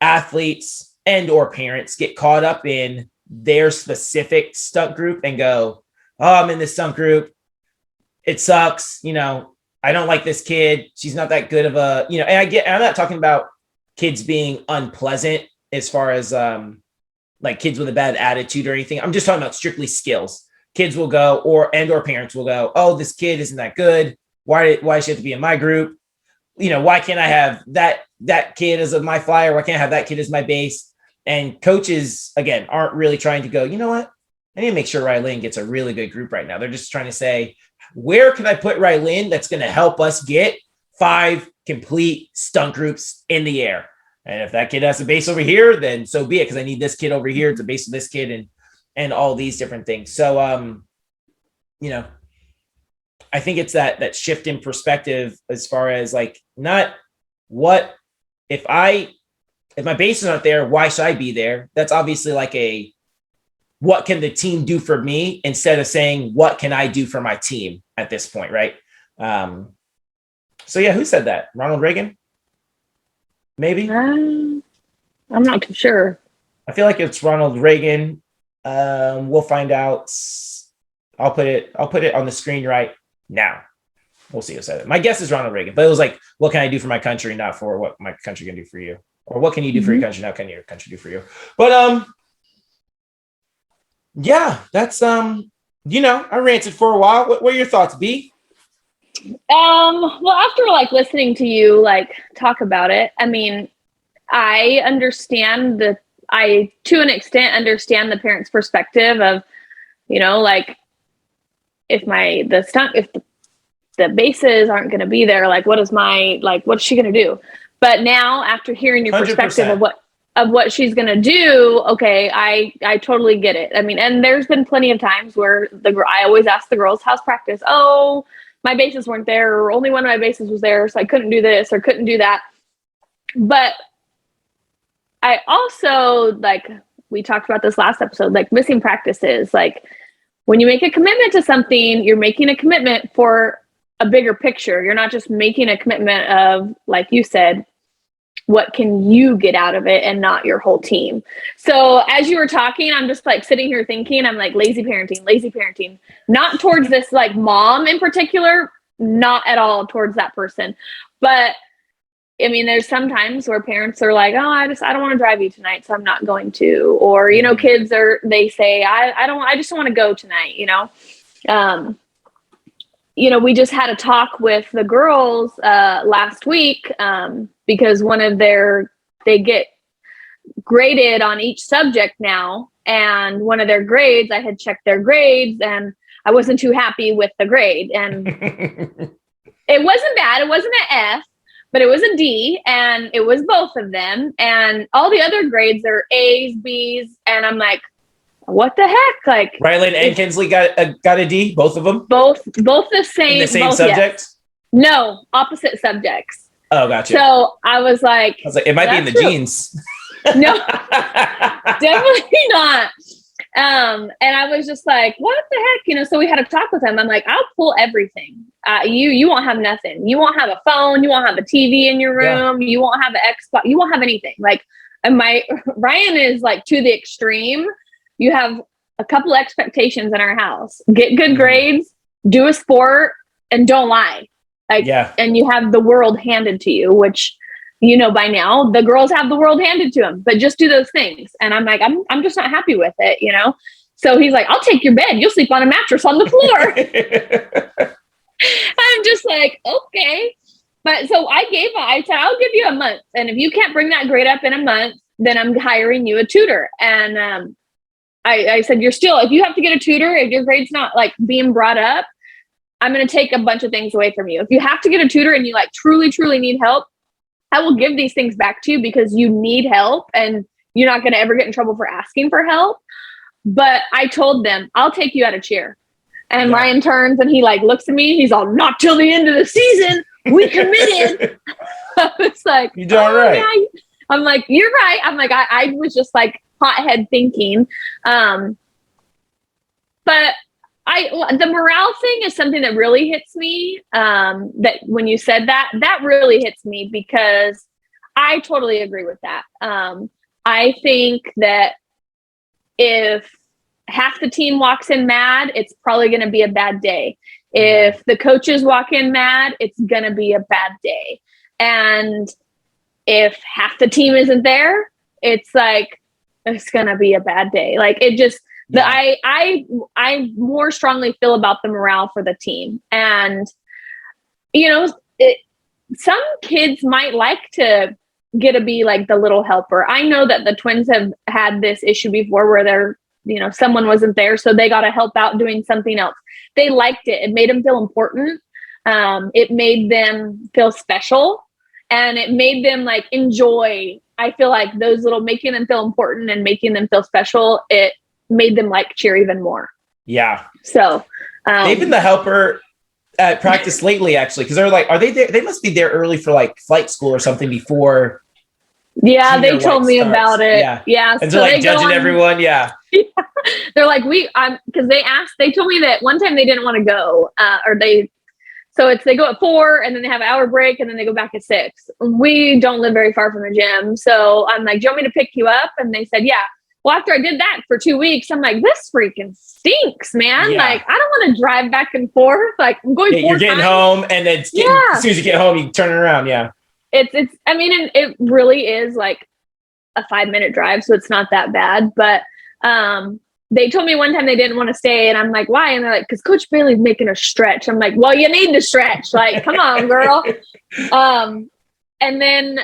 athletes and or parents get caught up in their specific stunt group and go, oh, I'm in this stunt group. It sucks. I don't like this kid. She's not that good of a, and I'm not talking about kids being unpleasant as far as like kids with a bad attitude or anything. I'm just talking about strictly skills. Kids will go or parents will go, oh, this kid isn't that good. Why does she have to be in my group? Why can't I have that kid as my flyer? Why can't I have that kid as my base? And coaches, again, aren't really trying to go, you know what? I need to make sure Rylan gets a really good group right now. They're just trying to say, where can I put Rylan that's going to help us get 5 complete stunt groups in the air? And if that kid has a base over here, then so be it, because I need this kid over here to base of this kid and all these different things. So, I think it's that shift in perspective as far as like, not what, if my bases aren't there, why should I be there? That's obviously like what can the team do for me instead of saying, what can I do for my team at this point? Right. So yeah, who said that? Ronald Reagan? Maybe. I'm not too sure. I feel like it's Ronald Reagan. We'll find out. I'll put it on the screen right now. We'll see who said it. My guess is Ronald Reagan, but it was like, what can I do for my country, not for what my country can do for you, or what can you do for your country, not can your country do for you? But yeah, that's I ranted for a while. What are your thoughts, B? Well, after like listening to you like talk about it, I mean, I understand I to an extent understand the parent's perspective of, like if the bases aren't going to be there, like what's she going to do? But now after hearing your 100%. Perspective of what she's going to do, okay, I totally get it. I mean, and there's been plenty of times where I always ask the girls, how's practice? Oh, my bases weren't there, or only one of my bases was there, so I couldn't do this or couldn't do that. But I also, like we talked about this last episode, like missing practices. Like when you make a commitment to something, you're making a commitment for a bigger picture. You're not just making a commitment of, like you said, what can you get out of it and not your whole team. So as you were talking, I'm just like sitting here thinking, I'm like lazy parenting, not towards this like mom in particular, not at all towards that person. But I mean, there's sometimes where parents are like, oh, I don't want to drive you tonight, so I'm not going to. Or, you know, they say, I just don't want to go tonight, you know. You know, we just had a talk with the girls last week because they get graded on each subject now. And one of their grades, I had checked their grades and I wasn't too happy with the grade. And it wasn't bad. It wasn't an F, but it was a D, and it was both of them. And all the other grades are A's, B's. And I'm like, what the heck? Like Rylan and Kinsley got a D, both of them? Both the same. In the same both, subject? Yes. No, opposite subjects. Oh, gotcha. So I was like, it might be in the genes. No, definitely not. And I was just like, what the heck? You know, so we had a talk with him. I'm like, I'll pull everything. You won't have nothing. You won't have a phone. You won't have a TV in your room. Yeah. You won't have an Xbox. You won't have anything. Like, Ryan is like to the extreme. You have a couple expectations in our house. Get good grades, do a sport, and don't lie. Like, yeah. And you have the world handed to you, which, you know, by now the girls have the world handed to them, but just do those things. And I'm like, I'm just not happy with it, you know? So he's like, I'll take your bed. You'll sleep on a mattress on the floor. I'm just like, okay. But so I said, I'll give you a month. And if you can't bring that grade up in a month, then I'm hiring you a tutor. And, I said, if you have to get a tutor, if your grade's not like being brought up, I'm going to take a bunch of things away from you. If you have to get a tutor and you like truly, truly need help, I will give these things back to you because you need help and you're not going to ever get in trouble for asking for help. But I told them, I'll take you out of cheer. And Ryan turns and he like looks at me. He's all, not till the end of the season. We committed. I was like, you're doing right. Yeah. I'm like, you're right. I'm like, I was just like, hothead thinking. But the morale thing is something that really hits me. That when you said that really hits me because I totally agree with that. I think that if half the team walks in mad, it's probably going to be a bad day. If the coaches walk in mad, it's going to be a bad day. And if half the team isn't there, it's like, it's going to be a bad day. Like it just, I more strongly feel about the morale for the team. And, you know, some kids might like to get to be like the little helper. I know that the twins have had this issue before where someone wasn't there, so they got to help out doing something else. They liked it. It made them feel important. It made them feel special, and it made them like enjoy. I feel like those little making them feel important and making them feel special, it made them like cheer even more. Yeah. So they've been the helper at practice lately, actually, because they're like, are they there? They must be there early for like flight school or something before. Yeah, they told me starts. About it. Yeah. And so they're like judging everyone. Yeah. They're like, because they told me that one time they didn't want to go, so they go at 4 and then they have an hour break and then they go back at 6. We don't live very far from the gym. So I'm like, do you want me to pick you up? And they said, yeah. Well, after I did that for 2 weeks, I'm like, this freaking stinks, man. Yeah. Like, I don't want to drive back and forth. Like, I'm going 4 you're getting times. home and then as soon as you get home, you turn it around. Yeah. It really is like a 5-minute drive. So it's not that bad. But they told me one time they didn't want to stay. And I'm like, why? And they're like, because Coach Bailey's making a stretch. I'm like, well, you need to stretch. Like, come on, girl. And then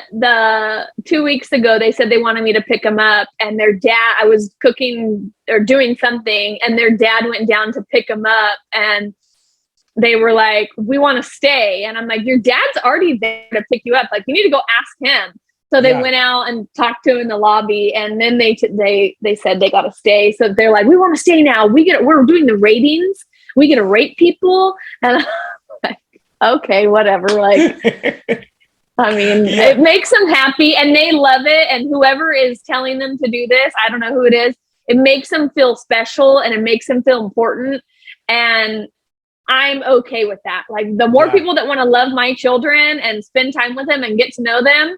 2 weeks ago, they said they wanted me to pick them up. And their dad, I was cooking or doing something. And their dad went down to pick them up. And they were like, we want to stay. And I'm like, your dad's already there to pick you up. Like, you need to go ask him. So they went out and talked to him in the lobby, and then they said they got to stay. So they're like, we want to stay now. We're doing the ratings. We get to rate people. And I'm like, okay, whatever. Like, I mean, it makes them happy and they love it. And whoever is telling them to do this, I don't know who it is. It makes them feel special and it makes them feel important. And I'm okay with that. Like the more people that want to love my children and spend time with them and get to know them,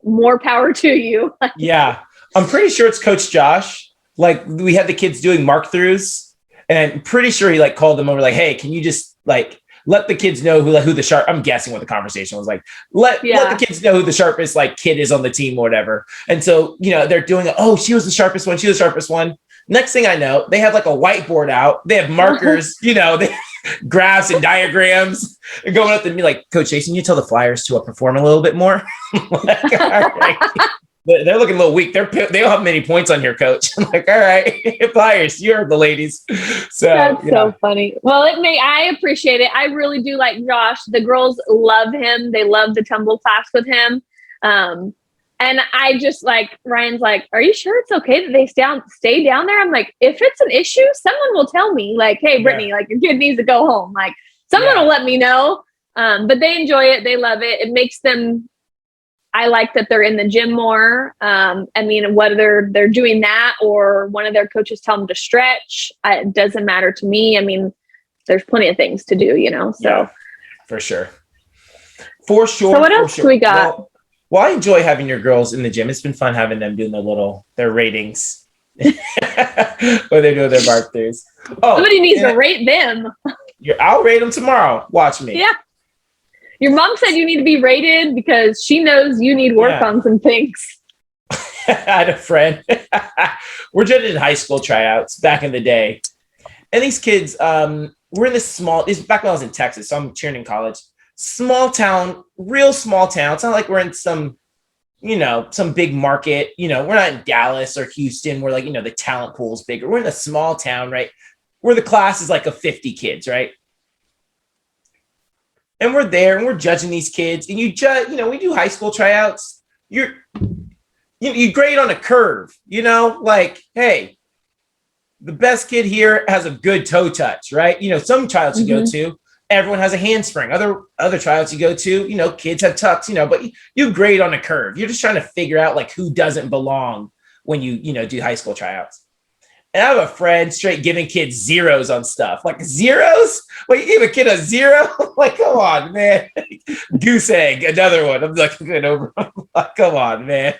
more power to you. Yeah. I'm pretty sure it's Coach Josh. Like we had the kids doing mark throughs, and I'm pretty sure he like called them over like, hey, can you just like let the kids know who the sharp, I'm guessing what the conversation was like, let the kids know who the sharpest like kid is on the team or whatever. And so, they're doing it. Oh, she was the sharpest one. She was the sharpest one. Next thing I know, they have like a whiteboard out. They have markers, they graphs and diagrams and going up to me like, Coach Jason, you tell the Flyers to perform a little bit more. Like, all right. They're looking a little weak. They don't have many points on here, Coach. I'm like, all right, Flyers, you're the ladies. So that's so funny. Well, I appreciate it. I really do like Josh. The girls love him. They love the tumble class with him. And I just like, Ryan's like, are you sure it's okay that they stay down there? I'm like, if it's an issue, someone will tell me like, hey, Brittany, like your kid needs to go home. Like someone will let me know. But they enjoy it. They love it. It makes them, I like that they're in the gym more. I mean, whether they're doing that or one of their coaches tell them to stretch, it doesn't matter to me. I mean, there's plenty of things to do, so. Yeah, for sure. For sure. So what else do we got? Well, I enjoy having your girls in the gym. It's been fun having them doing their ratings. Or they're doing their mark throughs. Oh, somebody needs to rate them. I'll rate them tomorrow. Watch me. Yeah. Your mom said you need to be rated because she knows you need work on some things. I had a friend. We're just in high school tryouts back in the day. And these kids, we're in this back when I was in Texas, so I'm cheering in college. Small town, real small town. It's not like we're in some big market. We're not in Dallas or Houston where the talent pool is bigger. We're in a small town, right? Where the class is like of 50 kids, right? And we're there and we're judging these kids. And we do high school tryouts. You grade on a curve, like, hey, the best kid here has a good toe touch, right? Some tryouts you go to, everyone has a handspring. Other tryouts you go to, kids have tucks, but you grade on a curve. You're just trying to figure out like who doesn't belong when you do high school tryouts. And I have a friend straight giving kids zeros on stuff. Like zeros? Like you gave a kid a zero? Like, come on, man. Goose egg, another one. I'm like, good over. Come on, man.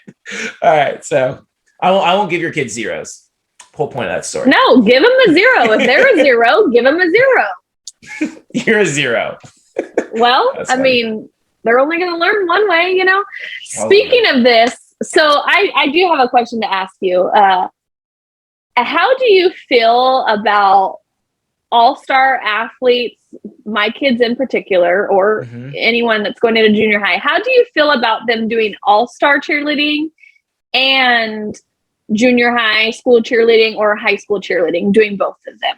All right. So I won't give your kids zeros. Whole point of that story. No, give them a zero. If they're a zero, give them a zero. You're a zero. Well, I mean, they're only going to learn one way, Speaking of this, so I do have a question to ask you. How do you feel about all-star athletes, my kids in particular, or anyone that's going into junior high? How do you feel about them doing all-star cheerleading and junior high school cheerleading or high school cheerleading, doing both of them?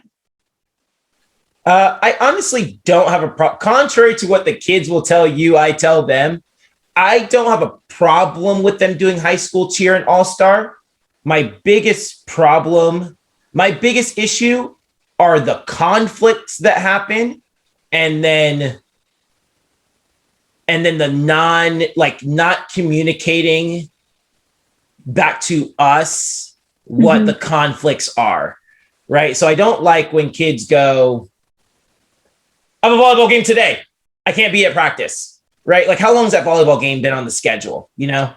I honestly don't have a problem. Contrary to what the kids will tell you, I tell them, I don't have a problem with them doing high school cheer and all-star. My biggest issue are the conflicts that happen. And then the not communicating back to us what the conflicts are. Right. So I don't like when kids go, I have a volleyball game today. I can't be at practice. Right. Like how long has that volleyball game been on the schedule? Yeah.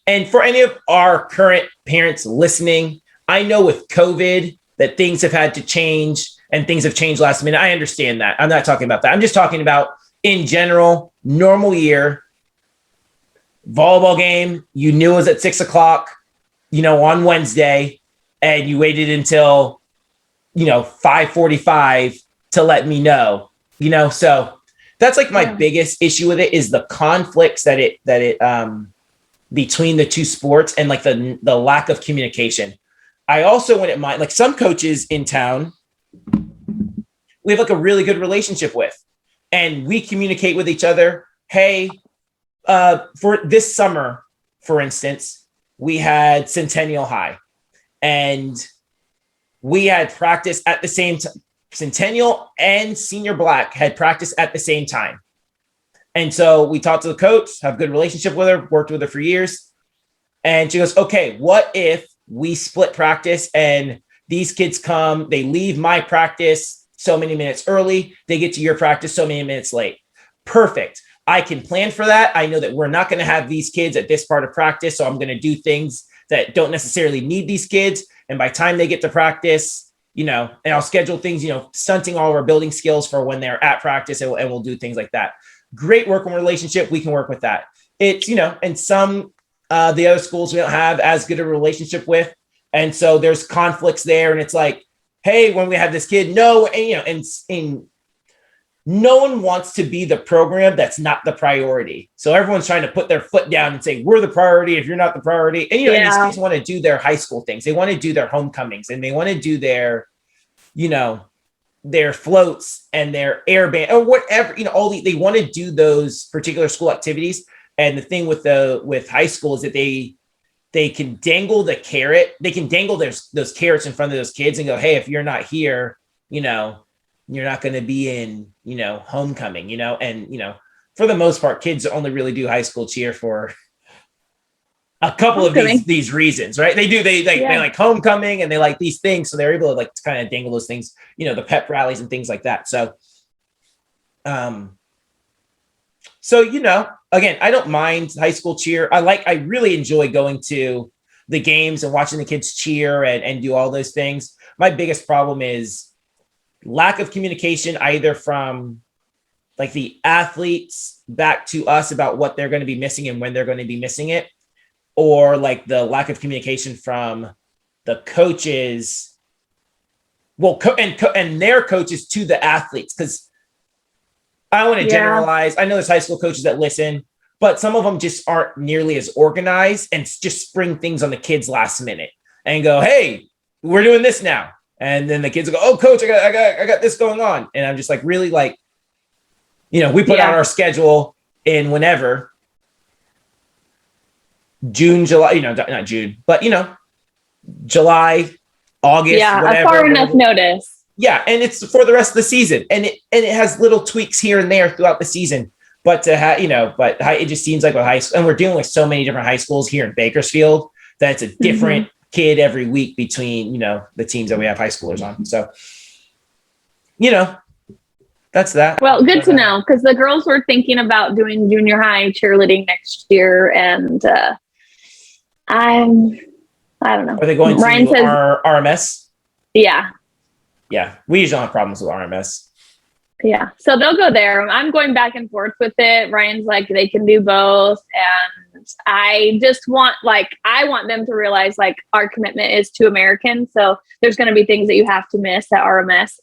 And for any of our current parents listening, I know with COVID that things have had to change and things have changed last minute. I understand that. I'm not talking about that. I'm just talking about in general, normal year, volleyball game, you knew it was at 6:00, on Wednesday, and you waited until, 5:45 to let me know, so that's like my biggest issue with it is the conflicts that it between the two sports and like the lack of communication. I also wouldn't mind, like some coaches in town, we have like a really good relationship with, and we communicate with each other. Hey, for this summer, for instance, we had Centennial High and we had practice at the same time. Centennial and Senior Black had practice at the same time. And so we talked to the coach, have a good relationship with her, worked with her for years. And she goes, okay, what if we split practice and these kids come, they leave my practice so many minutes early, they get to your practice so many minutes late. Perfect. I can plan for that. I know that we're not going to have these kids at this part of practice. So I'm going to do things that don't necessarily need these kids. And by the time they get to practice, and I'll schedule things, stunting all of our building skills for when they're at practice, and we'll do things like that. Great working relationship. We can work with that. It's, and some the other schools we don't have as good a relationship with. And so there's conflicts there. And it's like, hey, when we have this kid, no, and no one wants to be the program that's not the priority. So everyone's trying to put their foot down and say, we're the priority if you're not the priority. And, and these kids want to do their high school things. They want to do their homecomings, and they want to do their, their floats and their air band or whatever, they want to do those particular school activities. And the thing with high school is that they can dangle the carrot. They can dangle those carrots in front of those kids and go, hey, if you're not here, you're not going to be in, homecoming, and, for the most part, kids only really do high school cheer for a couple of these reasons, right? They like homecoming, and they like these things. So they're able to kind of dangle those things, the pep rallies and things like that. So, again, I don't mind high school cheer. I really enjoy going to the games and watching the kids cheer and do all those things. My biggest problem is lack of communication, either from the athletes back to us about what they're going to be missing and when they're going to be missing it, or the lack of communication from the coaches, and their coaches to the athletes. Because I don't want to generalize. I know there's high school coaches that listen, but some of them just aren't nearly as organized and just spring things on the kids last minute and go, hey, we're doing this now. And then the kids will go, oh, coach, I got this going on. And I'm just really we put out our schedule in whenever June, July, not June, but July, August, whatever. Far enough notice. Yeah. And it's for the rest of the season. And it has little tweaks here and there throughout the season. But it just seems like with high school, and we're dealing with so many different high schools here in Bakersfield that it's a different kid every week between, the teams that we have high schoolers on. So, that's that. Well, good to know, because the girls were thinking about doing junior high cheerleading next year. And I don't know. Are they going Ryan to our RMS? Yeah. Yeah. We usually don't have problems with RMS. Yeah. So they'll go there. I'm going back and forth with it. Ryan's like, they can do both. And I just want, I want them to realize our commitment is to American. So there's going to be things that you have to miss at RMS.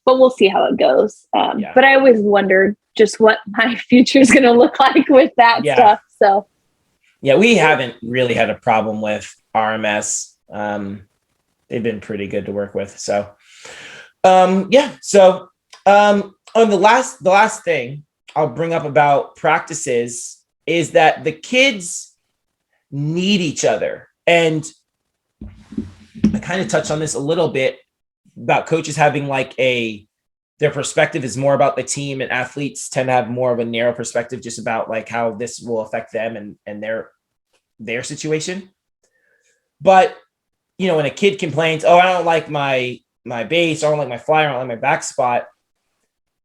But we'll see how it goes. But I always wondered just what my future is going to look like with that stuff. So yeah, we haven't really had a problem with RMS. They've been pretty good to work with. So on the last thing I'll bring up about practices is that the kids need each other. And I kind of touched on this a little bit about coaches having their perspective is more about the team, and athletes tend to have more of a narrow perspective just about how this will affect them and their situation. But, when a kid complains, oh, I don't like my base, I don't like my flyer, I don't like my back spot.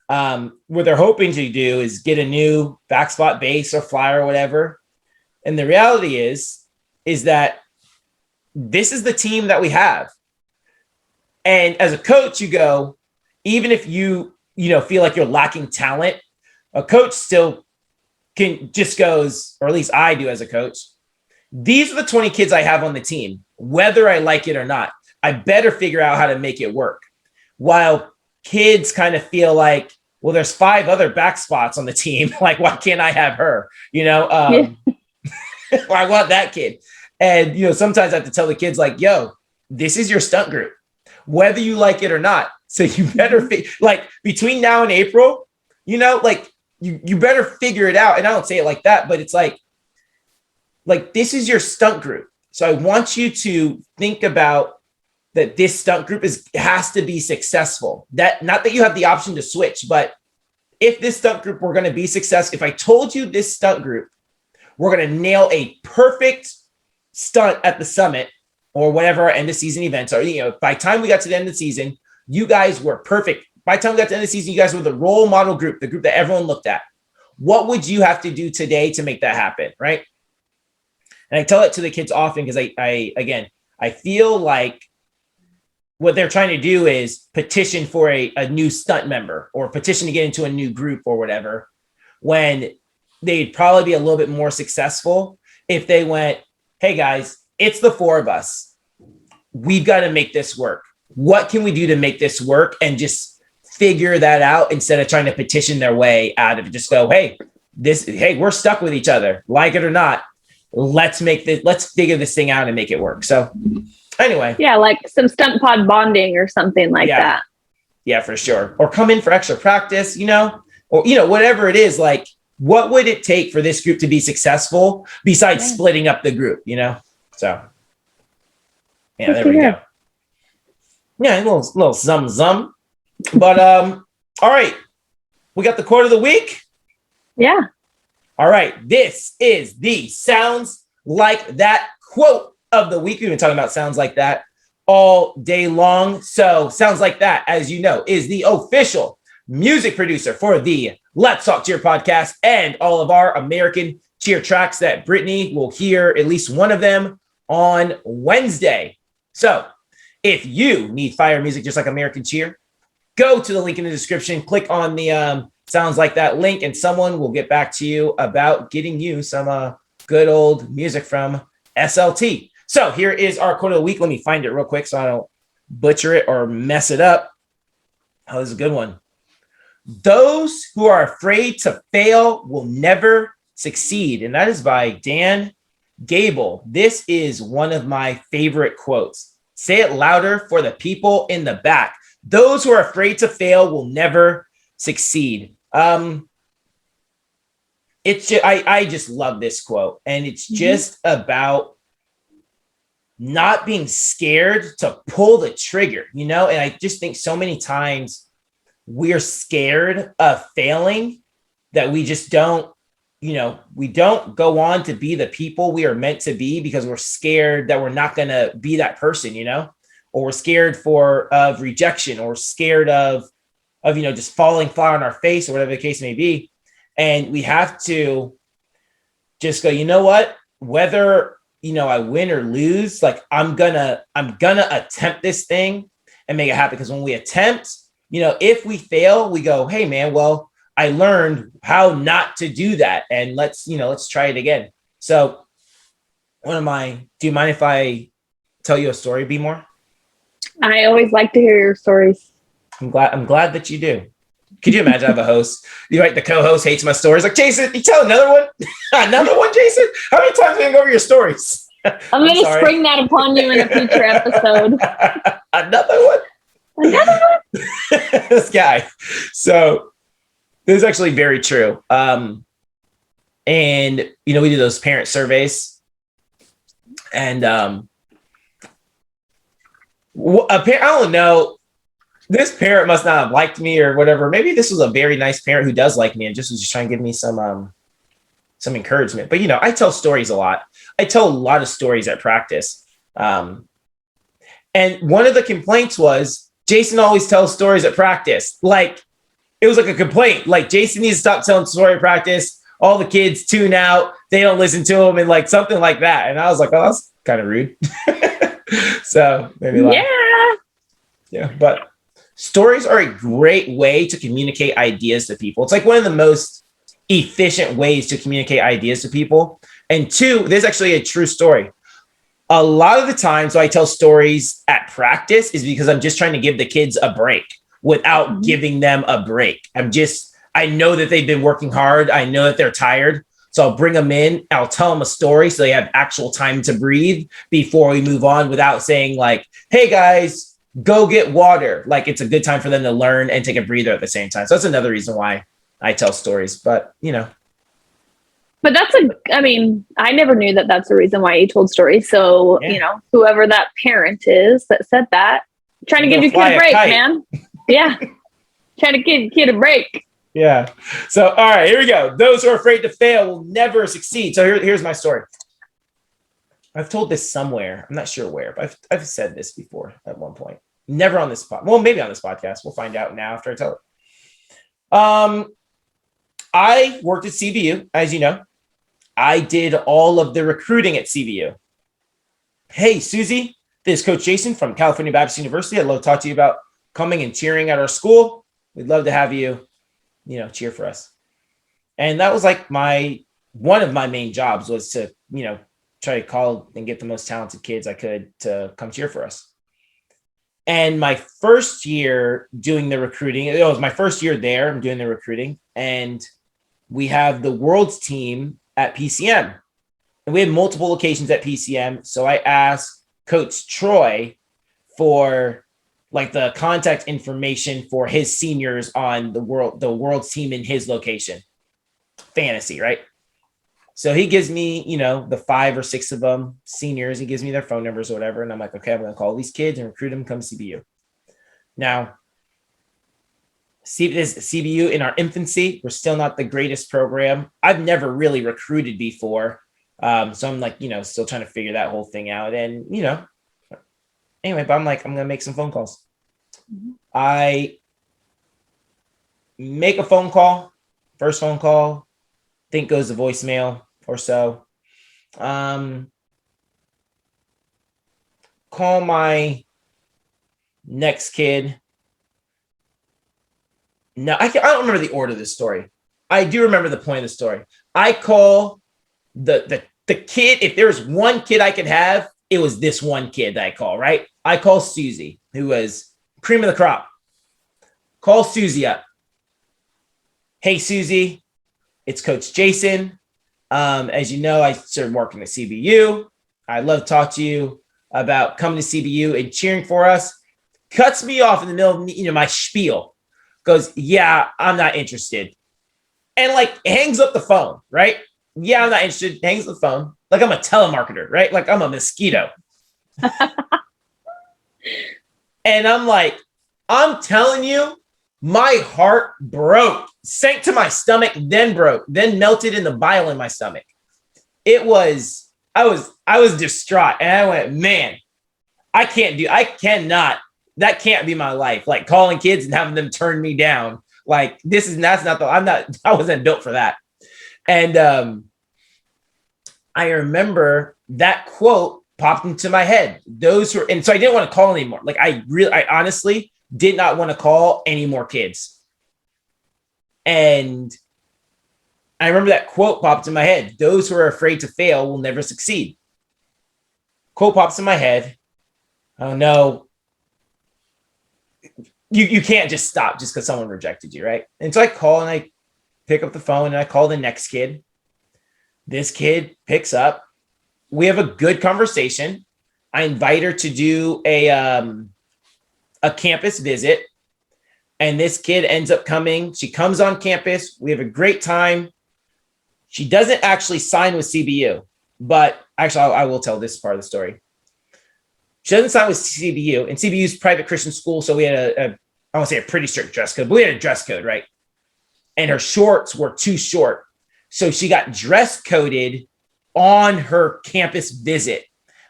What they're hoping to do is get a new back spot, base, or flyer, or whatever. And the reality is that this is the team that we have. And as a coach, you go, even if you feel like you're lacking talent, a coach still can just goes, or at least I do as a coach, these are the 20 kids I have on the team, whether I like it or not. I better figure out how to make it work. While kids kind of feel like, well, there's 5 other back spots on the team. Why can't I have her? I want that kid. And, sometimes I have to tell the kids yo, this is your stunt group, whether you like it or not. So you better between now and April, you better figure it out. And I don't say it like that, but it's this is your stunt group. So I want you to think about that this stunt group has to be successful. That not that you have the option to switch, but if this stunt group were going to be successful, if I told you this stunt group, we're going to nail a perfect stunt at the summit or whatever our end of season events are, by the time we got to the end of the season, you guys were perfect. By the time we got to the end of the season, you guys were the role model group, the group that everyone looked at. what would you have to do today to make that happen? Right. And I tell it to the kids often because I feel like what they're trying to do is petition for a new stunt member or petition to get into a new group or whatever, when they'd probably be a little bit more successful if they went, hey guys, it's the four of us. We've got to make this work. What can we do to make this work? And just figure that out instead of trying to petition their way out of it. Just go, hey, we're stuck with each other, like it or not. Let's figure this thing out and make it work. So anyway. Yeah, like some stunt pod bonding or something like that. Yeah, for sure. Or come in for extra practice, or, whatever it is, like, what would it take for this group to be successful besides splitting up the group, So, yeah, there we go. Yeah, a little zum. But, all right. We got the quote of the week. Yeah. All right. This is the Sounds Like That quote of the week. We've been talking about sounds like that all day long. So Sounds Like That, as you know, is the official music producer for the Let's Talk Cheer podcast and all of our American cheer tracks that Brittany will hear at least one of them on Wednesday. So if you need fire music just like American cheer, go to the link in the description, click on the Sounds Like That link, and someone will get back to you about getting you some good old music from SLT. So here is our quote of the week. Let me find it real quick so I don't butcher it or mess it up. Oh, this is a good one. Those who are afraid to fail will never succeed. And that is by Dan Gable. This is one of my favorite quotes. Say it louder for the people in the back. Those who are afraid to fail will never succeed. It's just, I just love this quote, and it's just about not being scared to pull the trigger, and I just think so many times we're scared of failing that we just don't, we don't go on to be the people we are meant to be because we're scared that we're not going to be that person, or we're scared of rejection, or scared of just falling flat on our face, or whatever the case may be. And we have to just go, you know what, whether, I win or lose, like I'm gonna attempt this thing and make it happen. Because when we attempt, if we fail, we go, hey man, well, I learned how not to do that. And let's try it again. So do you mind if I tell you a story, B more? I always like to hear your stories. I'm glad that you do. Could you imagine I have a host? The co-host hates my stories. Like, Jason, you tell another one? Another one, Jason? How many times are we going to go over your stories? I'm going to spring that upon you in a future episode. Another one? This guy. So this is actually very true. And, we do those parent surveys. And I don't know. This parent must not have liked me or whatever. Maybe this was a very nice parent who does like me and just was just trying to give me some encouragement. But, I tell stories a lot. I tell a lot of stories at practice. And one of the complaints was Jason always tells stories at practice. Like, it was like a complaint. Like, Jason needs to stop telling story at practice. All the kids tune out. They don't listen to him, and like something like that. And I was like, oh, that's kind of rude. So maybe yeah, but stories are a great way to communicate ideas to people. It's like one of the most efficient ways to communicate ideas to people. And two, there's actually a true story. A lot of the times I tell stories at practice is because I'm just trying to give the kids a break without giving them a break. I know that they've been working hard. I know that they're tired. So I'll bring them in. I'll tell them a story so they have actual time to breathe before we move on, without saying like, hey guys, go get water. Like, it's a good time for them to learn and take a breather at the same time. So that's another reason why I tell stories, but But I never knew that that's the reason why you told stories. So, whoever that parent is that said that, trying to give your kid a break, man. Yeah. Trying to give your kid a break. Yeah. So, all right, here we go. Those who are afraid to fail will never succeed. So here's my story. I've told this somewhere. I'm not sure where, but I've said this before at one point. Never on this well, maybe on this podcast. We'll find out now after I tell it. I worked at CBU, as you know. I did all of the recruiting at CBU. Hey, Susie, this is Coach Jason from California Baptist University. I'd love to talk to you about coming and cheering at our school. We'd love to have you, cheer for us. And that was like one of my main jobs was to, try to call and get the most talented kids I could to come cheer for us. And my first year doing the recruiting, it was my first year there. I'm doing the recruiting, and we have the world's team at PCM, and we have multiple locations at PCM. So I asked Coach Troy for like the contact information for his seniors on the world's team in his location. Fantasy, right? So he gives me, the 5 or 6 of them seniors. He gives me their phone numbers or whatever. And I'm like, okay, I'm going to call these kids and recruit them to come to CBU. Now, CBU in our infancy, we're still not the greatest program. I've never really recruited before. So I'm like, still trying to figure that whole thing out. And, anyway, but I'm like, I'm going to make some phone calls. I make a phone call, first phone call, think goes to voicemail or so. Call my next kid. No, I don't remember the order of this story. I do remember the point of the story. I call the kid. If there was one kid I could have, it was this one kid that I call, right? I call Susie, who was cream of the crop. Call Susie up. Hey, Susie, it's Coach Jason. As you know, I started working at CBU. I'd love to talk to you about coming to CBU and cheering for us. Cuts me off in the middle of my spiel. Goes, yeah, I'm not interested. And like hangs up the phone, right? Yeah, I'm not interested. Hangs up the phone. Like I'm a telemarketer, right? Like I'm a mosquito. And I'm like, I'm telling you, my heart broke, sank to my stomach, then broke, then melted in the bile in my stomach. I was distraught. And I went, man, I cannot. That can't be my life. Like calling kids and having them turn me down. Like I wasn't built for that. And I remember that quote popped into my head. And so I didn't want to call anymore. Like I honestly did not want to call any more kids. And I remember that quote popped in my head. Those who are afraid to fail will never succeed. Quote pops in my head. Oh no. You can't just stop just because someone rejected you, right? And so I call and I pick up the phone and I call the next kid. This kid picks up. We have a good conversation. I invite her to do a campus visit. And this kid ends up coming. She comes on campus. We have a great time. She doesn't actually sign with CBU, but actually I will tell this part of the story. She doesn't sign with CBU, and CBU's private Christian school. So we had I won't say a pretty strict dress code, but we had a dress code, right? And her shorts were too short. So she got dress coded on her campus visit,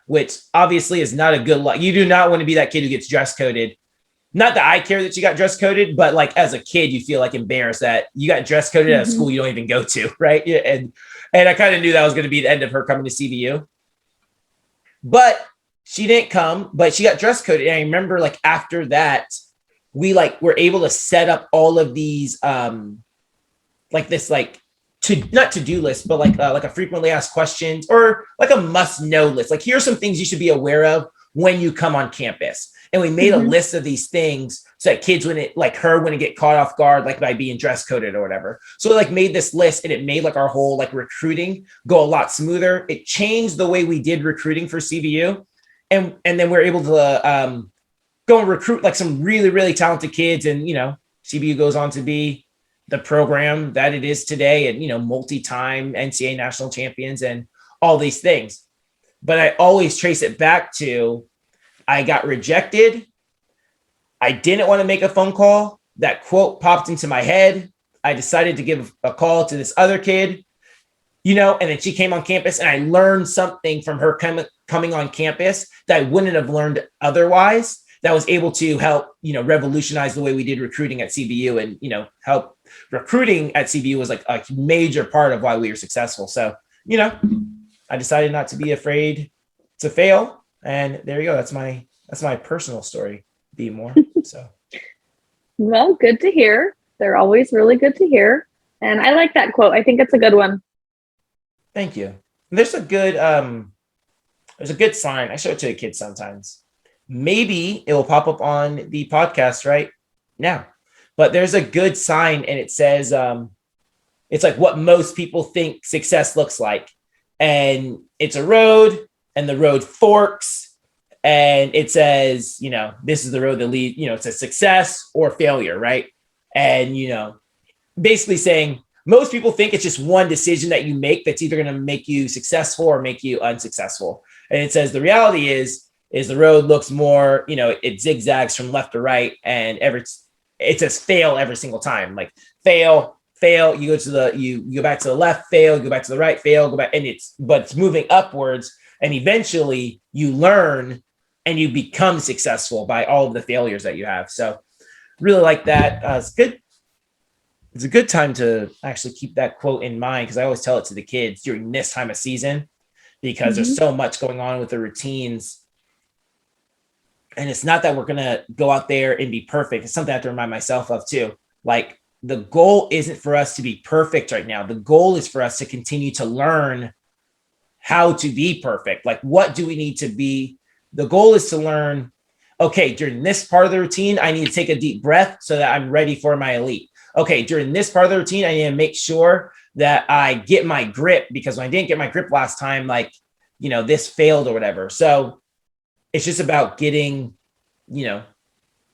which obviously is not a good look. You do not want to be that kid who gets dress coded. Not that I care that you got dress coded, but like as a kid, you feel like embarrassed that you got dress coded at a school you don't even go to, right? Yeah, and I kind of knew that was going to be the end of her coming to CBU. But she didn't come, but she got dress coded. And I remember like after that, we like were able to set up all of these like this like not to-do list, but like a frequently asked questions or like a must-know list. Like here's some things you should be aware of when you come on campus. And we made a list of these things so that kids wouldn't get caught off guard, like by being dress coded or whatever. So we like made this list and it made like our whole like recruiting go a lot smoother. It changed the way we did recruiting for CBU. And then we're able to go and recruit like some really, really talented kids. And, CBU goes on to be the program that it is today and, multi-time NCAA national champions and all these things. But I always trace it back to I got rejected. I didn't want to make a phone call. That quote popped into my head. I decided to give a call to this other kid, and then she came on campus and I learned something from her coming on campus that I wouldn't have learned otherwise. that was able to help, revolutionize the way we did recruiting at CBU, and, help recruiting at CBU was like a major part of why we were successful. So, I decided not to be afraid to fail. And there you go. That's my personal story, be more. So. Well, good to hear. They're always really good to hear. And I like that quote. I think it's a good one. Thank you. There's a good sign. I show it to the kids sometimes. Maybe it will pop up on the podcast right now. But there's a good sign, and it says, it's like what most people think success looks like. And it's a road, and the road forks, and it says, this is the road that leads, it says success or failure, right? And, basically saying most people think it's just one decision that you make that's either going to make you successful or make you unsuccessful. And it says the reality is the road looks more, it zigzags from left to right, and it says fail every single time, like fail, you go back to the left, fail, go back to the right, fail, go back. And it's moving upwards, and eventually you learn and you become successful by all of the failures that you have. So really like that. It's good. It's a good time to actually keep that quote in mind, because I always tell it to the kids during this time of season, because there's so much going on with the routines. And it's not that we're going to go out there and be perfect. It's something I have to remind myself of too. Like, the goal isn't for us to be perfect right now. The goal is for us to continue to learn how to be perfect. Like, what do we need to be? The goal is to learn, okay, during this part of the routine, I need to take a deep breath so that I'm ready for my elite. Okay, during this part of the routine, I need to make sure that I get my grip, because when I didn't get my grip last time, like, this failed or whatever. So it's just about getting,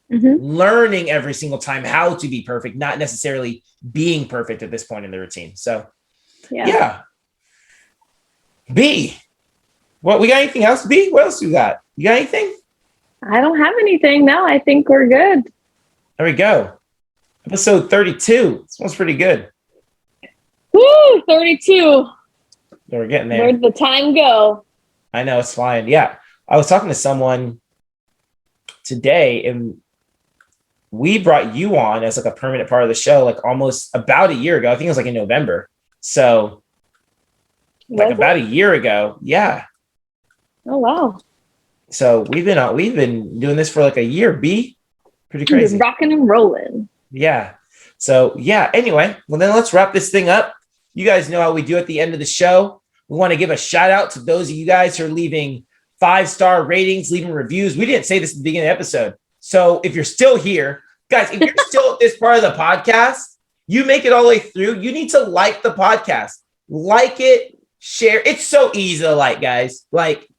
learning every single time how to be perfect, not necessarily being perfect at this point in the routine. So yeah. B, what, we got anything else? B, what else we got? You got anything? I don't have anything. No, I think we're good. There we go. Episode 32. This one's pretty good. Woo, 32. We're getting there. Where'd the time go? I know, it's flying. Yeah. I was talking to someone today, and we brought you on as like a permanent part of the show, like almost about a year ago. I think it was like in November. So like about a year ago. Yeah. Oh, wow. So we've been doing this for like a year, B. Pretty crazy. Rocking and rolling. Yeah. So yeah, anyway, well then let's wrap this thing up. You guys know how we do at the end of the show. We want to give a shout out to those of you guys who are leaving 5-star ratings, leaving reviews. We didn't say this at the beginning of the episode. So if you're still here, guys, if you're still at this part of the podcast, you make it all the way through, you need to like the podcast. Like it, share. It's so easy to like, guys. Like,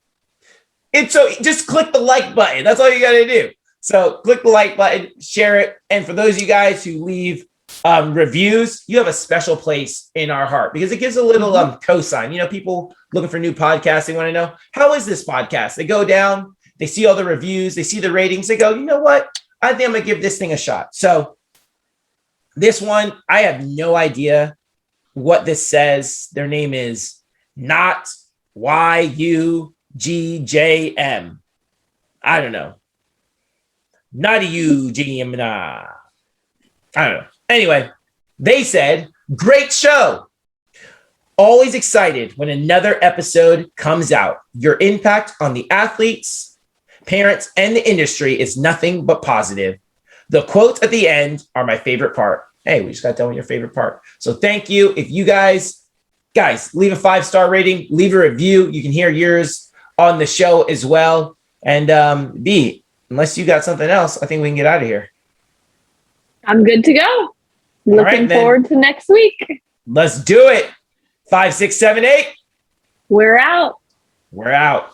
just click the like button. That's all you got to do. So click the like button, share it. And for those of you guys who leave reviews, you have a special place in our heart, because it gives a little cosign. People looking for new podcasts, they want to know, how is this podcast? They go down, they see all the reviews, they see the ratings, they go, you know what? I think I'm going to give this thing a shot. So this one, I have no idea what this says. Their name is Not YUGJM. I don't know. Not UGM. I don't know. Anyway, they said, great show. Always excited when another episode comes out. Your impact on the athletes, parents, and the industry is nothing but positive. The quotes at the end are my favorite part. Hey, we just got done with your favorite part. So thank you. If you guys, leave a 5-star rating, leave a review. You can hear yours on the show as well. And B, unless you got something else, I think we can get out of here. I'm good to go. Looking forward to next week. Let's do it. 5, 6, 7, 8. We're out. We're out.